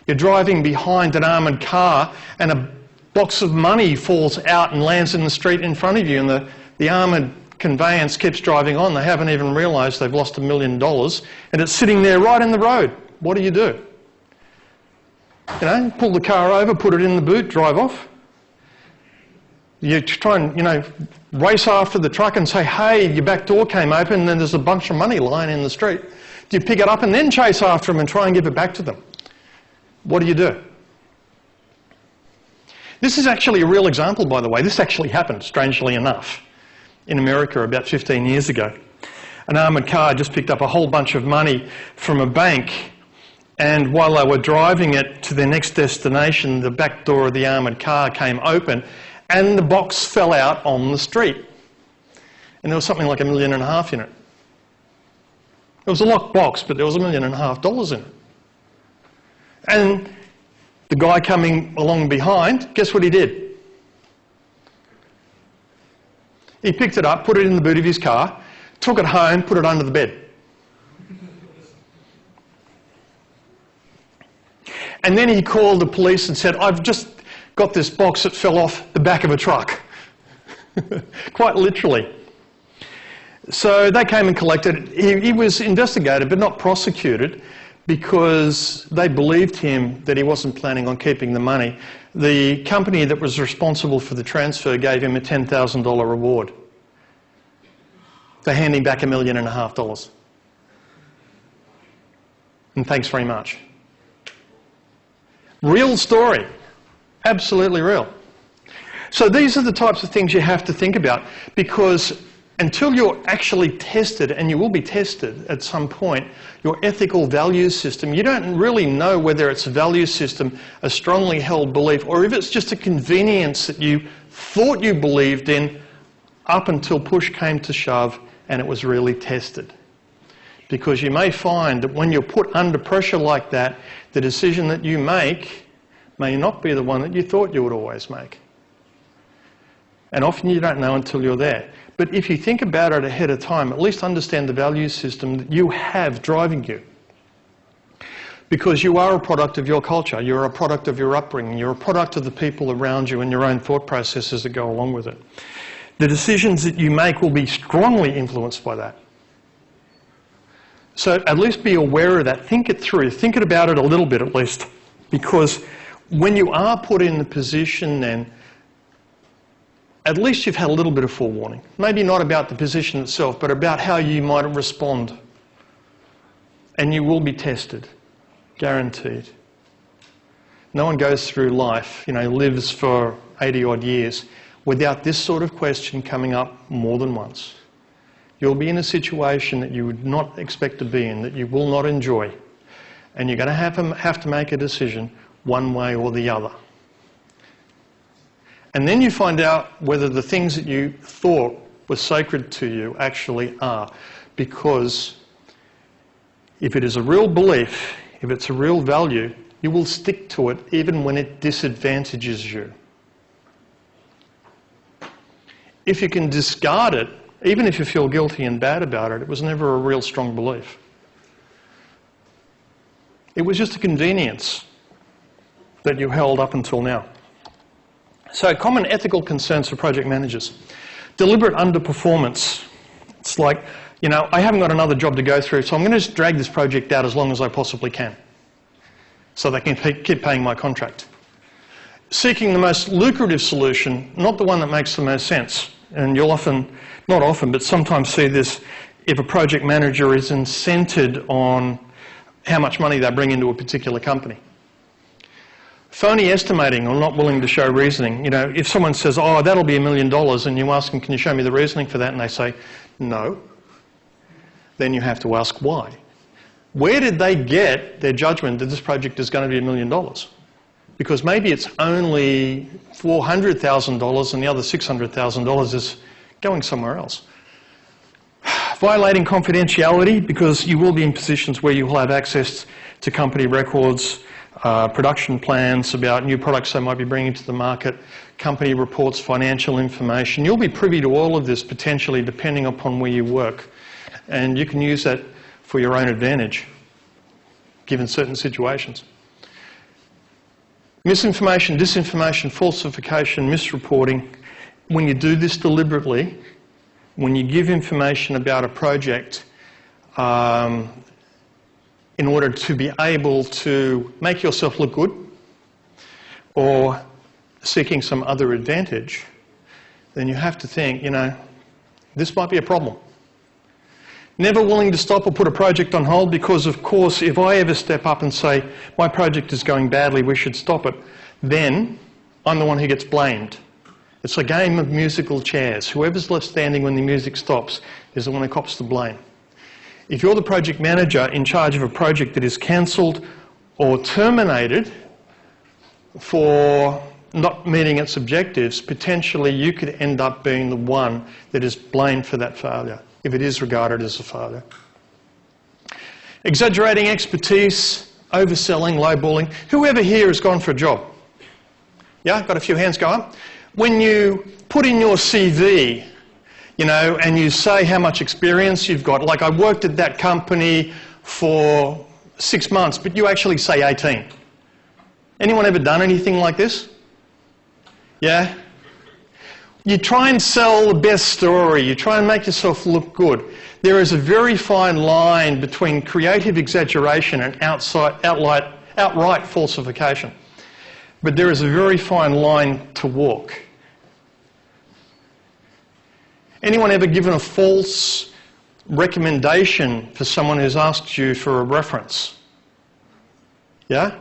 you're driving behind an armoured car and a box of money falls out and lands in the street in front of you, and the armoured conveyance keeps driving on. They haven't even realised they've lost $1 million, and it's sitting there right in the road. What do? You know, pull the car over, put it in the boot, drive off. You try and, you know, race after the truck and say, hey, your back door came open and then there's a bunch of money lying in the street. Do you pick it up and then chase after them and try and give it back to them? What do? This is actually a real example, by the way. This actually happened, strangely enough, in America about 15 years ago. An armoured car just picked up a whole bunch of money from a bank, and while they were driving it to their next destination, the back door of the armoured car came open and the box fell out on the street. And there was something like $1.5 million in it. It was a locked box, but there was $1.5 million in it. And the guy coming along behind, guess what he did? He picked it up, put it in the boot of his car, took it home, put it under the bed. And then he called the police and said, I've just got this box that fell off the back of a truck. Quite literally. So they came and collected it. He was investigated but not prosecuted because they believed him that he wasn't planning on keeping the money. The company that was responsible for the transfer gave him a $10,000 reward for handing back $1.5 million. And thanks very much. Real story. Absolutely real. So these are the types of things you have to think about, because until you're actually tested, and you will be tested at some point, your ethical value system, you don't really know whether it's a value system, a strongly held belief, or if it's just a convenience that you thought you believed in up until push came to shove and it was really tested. Because you may find that when you're put under pressure like that, the decision that you make may not be the one that you thought you would always make. And often you don't know until you're there. But if you think about it ahead of time, at least understand the value system that you have driving you. Because you are a product of your culture, you're a product of your upbringing, you're a product of the people around you and your own thought processes that go along with it. The decisions that you make will be strongly influenced by that. So at least be aware of that. Think it through. Think about it a little bit at least. Because when you are put in the position then, at least you've had a little bit of forewarning. Maybe not about the position itself, but about how you might respond. And you will be tested. Guaranteed. No one goes through life, lives for 80 odd years without this sort of question coming up more than once. You'll be in a situation that you would not expect to be in, that you will not enjoy. And you're going to have to make a decision one way or the other. And then you find out whether the things that you thought were sacred to you actually are. Because if it is a real belief, if it's a real value, you will stick to it even when it disadvantages you. If you can discard it, even if you feel guilty and bad about it, it was never a real strong belief. It was just a convenience that you held up until now. So common ethical concerns for project managers. Deliberate underperformance. It's like, I haven't got another job to go through, so I'm going to just drag this project out as long as I possibly can so they can keep paying my contract. Seeking the most lucrative solution, not the one that makes the most sense. And you'll not often, but sometimes see this if a project manager is incented on how much money they bring into a particular company. Phony estimating or not willing to show reasoning. If someone says, oh, that'll be $1 million, and you ask them, can you show me the reasoning for that? And they say, no. Then you have to ask why. Where did they get their judgment that this project is going to be $1 million? Because maybe it's only $400,000 and the other $600,000 is going somewhere else. Violating confidentiality, because you will be in positions where you will have access to company records, production plans about new products they might be bringing to the market, company reports, financial information. You'll be privy to all of this potentially depending upon where you work. And you can use that for your own advantage, given certain situations. Misinformation, disinformation, falsification, misreporting. When you do this deliberately, when you give information about a project in order to be able to make yourself look good or seeking some other advantage, then you have to think, you know, this might be a problem. Never willing to stop or put a project on hold because, of course, if I ever step up and say, my project is going badly, we should stop it, then I'm the one who gets blamed. It's a game of musical chairs. Whoever's left standing when the music stops is the one who cops the blame. If you're the project manager in charge of a project that is cancelled or terminated for not meeting its objectives, potentially you could end up being the one that is blamed for that failure, if it is regarded as a failure. Exaggerating expertise, overselling, lowballing. Whoever here has gone for a job? Yeah, got a few hands go up. When you put in your CV, you know, and you say how much experience you've got, like I worked at that company for 6 months, but you actually say 18. Anyone ever done anything like this? Yeah? You try and sell the best story, you try and make yourself look good. There is a very fine line between creative exaggeration and outright falsification. But there is a very fine line to walk. Anyone ever given a false recommendation for someone who's asked you for a reference? Yeah?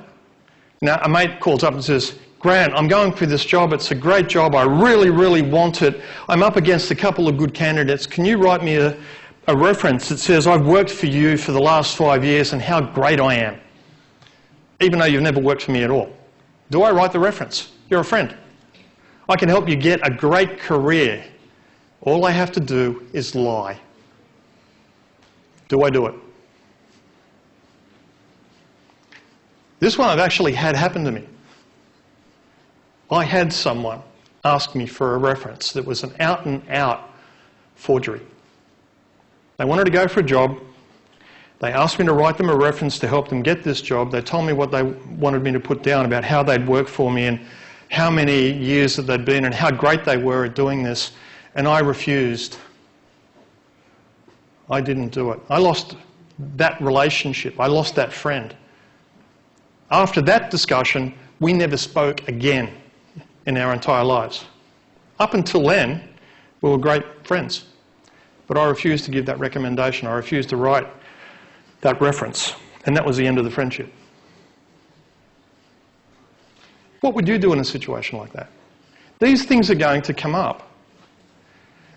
Now, a mate calls up and says, Grant, I'm going for this job, it's a great job, I really, really want it. I'm up against a couple of good candidates. Can you write me a reference that says I've worked for you for the last 5 years and how great I am, even though you've never worked for me at all? Do I write the reference? You're a friend. I can help you get a great career. All I have to do is lie. Do I do it? This one I've actually had happen to me. I had someone ask me for a reference that was an out-and-out forgery. They wanted to go for a job. They asked me to write them a reference to help them get this job. They told me what they wanted me to put down about how they'd worked for me and how many years that they'd been and how great they were at doing this. And I refused. I didn't do it. I lost that relationship. I lost that friend. After that discussion, we never spoke again in our entire lives. Up until then, we were great friends. But I refused to give that recommendation. I refused to write that reference. And that was the end of the friendship. What would you do in a situation like that? These things are going to come up,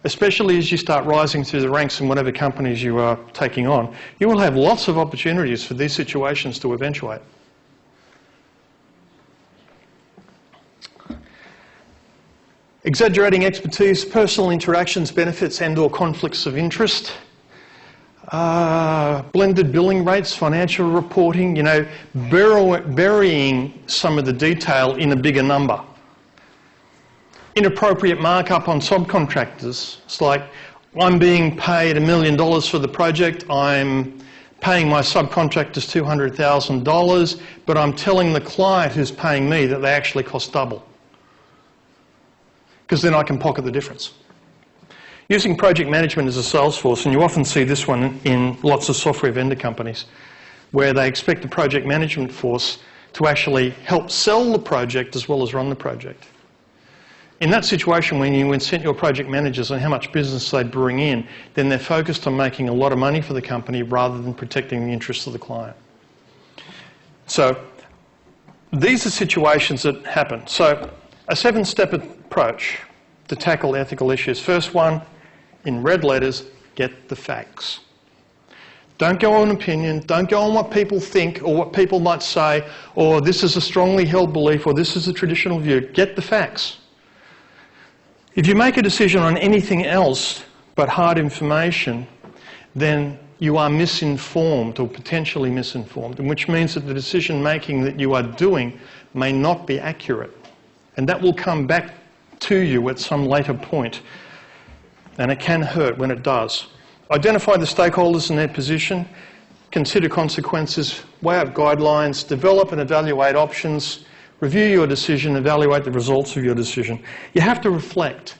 especially as you start rising through the ranks in whatever companies you are taking on. You will have lots of opportunities for these situations to eventuate. Exaggerating expertise, personal interactions, benefits and/or conflicts of interest. Blended billing rates, financial reporting, you know, burying some of the detail in a bigger number. Inappropriate markup on subcontractors. It's like, I'm being paid $1 million for the project, I'm paying my subcontractors $200,000, but I'm telling the client who's paying me that they actually cost double. Because then I can pocket the difference. Using project management as a sales force, and you often see this one in lots of software vendor companies, where they expect the project management force to actually help sell the project as well as run the project. In that situation, when you incent your project managers on how much business they bring in, then they're focused on making a lot of money for the company rather than protecting the interests of the client. So these are situations that happen. So a 7-step approach to tackle ethical issues. First one, in red letters, get the facts. Don't go on opinion, don't go on what people think or what people might say, or this is a strongly held belief or this is a traditional view. Get the facts. If you make a decision on anything else but hard information, then you are misinformed or potentially misinformed, which means that the decision making that you are doing may not be accurate. And that will come back to you at some later point. And it can hurt when it does. Identify the stakeholders and their position, consider consequences, weigh up guidelines, develop and evaluate options, Review your decision, evaluate the results of your decision. You have to reflect.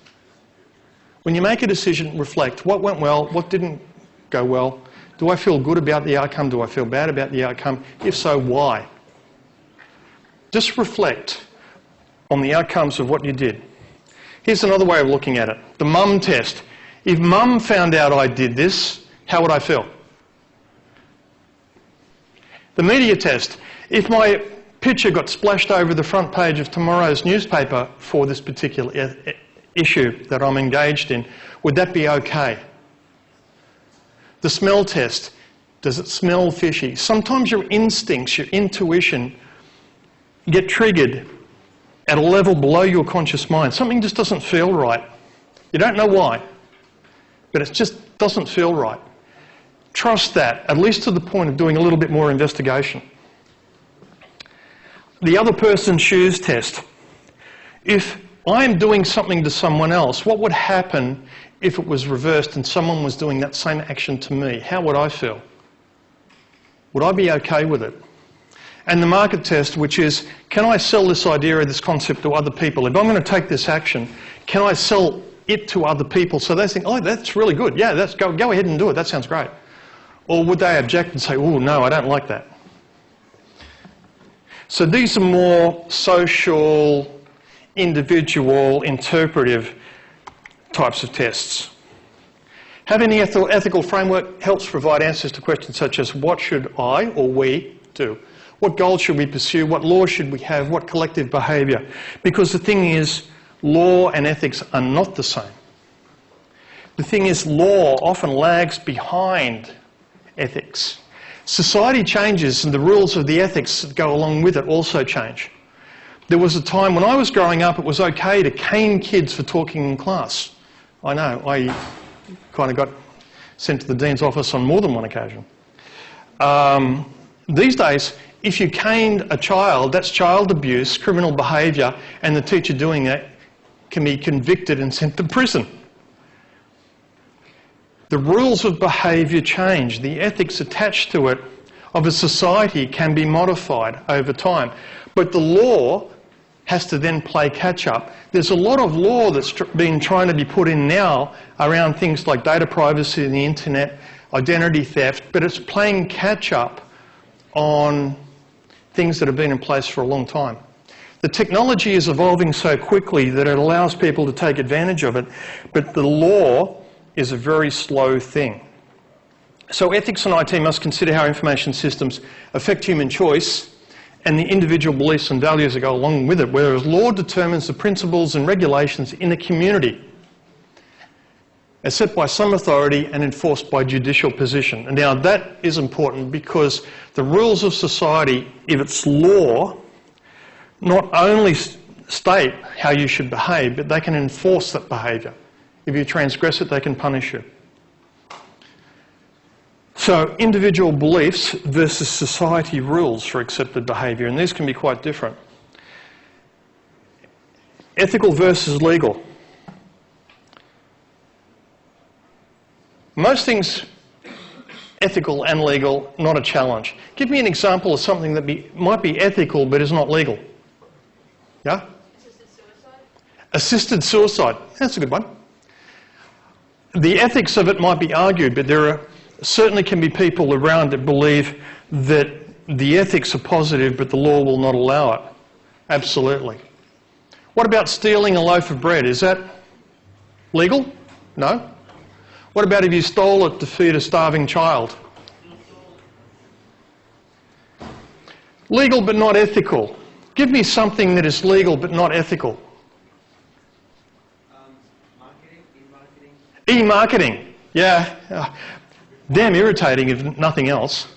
When you make a decision, reflect. What went well? What didn't go well? Do I feel good about the outcome? Do I feel bad about the outcome? If so, why? Just reflect on the outcomes of what you did. Here's another way of looking at it. The mum test. If mum found out I did this, how would I feel? The media test. If my picture got splashed over the front page of tomorrow's newspaper for this particular issue that I'm engaged in, would that be okay? The smell test. Does it smell fishy? Sometimes your instincts, your intuition get triggered at a level below your conscious mind. Something just doesn't feel right. You don't know why, but it just doesn't feel right. Trust that, at least to the point of doing a little bit more investigation. The other person's shoes test. If I'm doing something to someone else, what would happen if it was reversed and someone was doing that same action to me? How would I feel? Would I be okay with it? And the market test, which is, can I sell this idea or this concept to other people? If I'm going to take this action, can I sell it to other people so they think, oh, that's really good. Yeah, go ahead and do it. That sounds great. Or would they object and say, oh, no, I don't like that. So these are more social, individual, interpretive types of tests. Having an ethical framework helps provide answers to questions such as what should I or we do? What goals should we pursue? What laws should we have? What collective behaviour? Because the thing is, law and ethics are not the same. The thing is, law often lags behind ethics. Society changes and the rules of the ethics that go along with it also change. There was a time when I was growing up, it was okay to cane kids for talking in class. I know, I kind of got sent to the Dean's office on more than one occasion. These days, if you caned a child, that's child abuse, criminal behaviour, and the teacher doing it can be convicted and sent to prison. The rules of behaviour change. The ethics attached to it of a society can be modified over time. But the law has to then play catch-up. There's a lot of law that's been trying to be put in now around things like data privacy and the internet, identity theft, but it's playing catch-up on things that have been in place for a long time. The technology is evolving so quickly that it allows people to take advantage of it, but the law is a very slow thing. So ethics and IT must consider how information systems affect human choice and the individual beliefs and values that go along with it, whereas law determines the principles and regulations in a community as set by some authority and enforced by judicial position. And now that is important because the rules of society, if it's law, not only state how you should behave, but they can enforce that behaviour. If you transgress it, they can punish you. So individual beliefs versus society rules for accepted behaviour, and these can be quite different. Ethical versus legal. Most things, ethical and legal, not a challenge. Give me an example of something that might be ethical but is not legal. Yeah? Assisted suicide? Assisted suicide. That's a good one. The ethics of it might be argued, but there certainly can be people around that believe that the ethics are positive but the law will not allow it. Absolutely. What about stealing a loaf of bread? Is that legal? No. What about if you stole it to feed a starving child? Legal but not ethical. Give me something that is legal but not ethical. E-marketing. Yeah. Damn irritating if nothing else.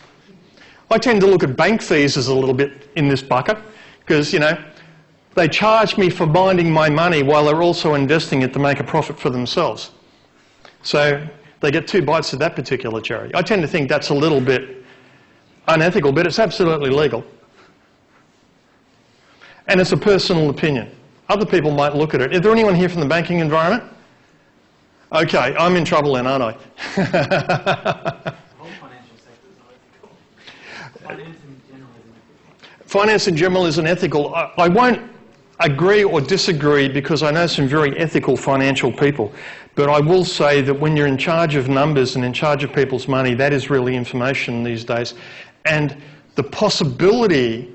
I tend to look at bank fees as a little bit in this bucket because, you know, they charge me for binding my money while they're also investing it to make a profit for themselves. So they get two bites of that particular cherry. I tend to think that's a little bit unethical, but it's absolutely legal. And it's a personal opinion. Other people might look at it. Is there anyone here from the banking environment? Okay, I'm in trouble then, aren't I? The whole financial sector is not ethical. Finance in general isn't ethical. finance in general isn't ethical. I won't agree or disagree because I know some very ethical financial people. But I will say that when you're in charge of numbers and in charge of people's money, that is really information these days. And the possibility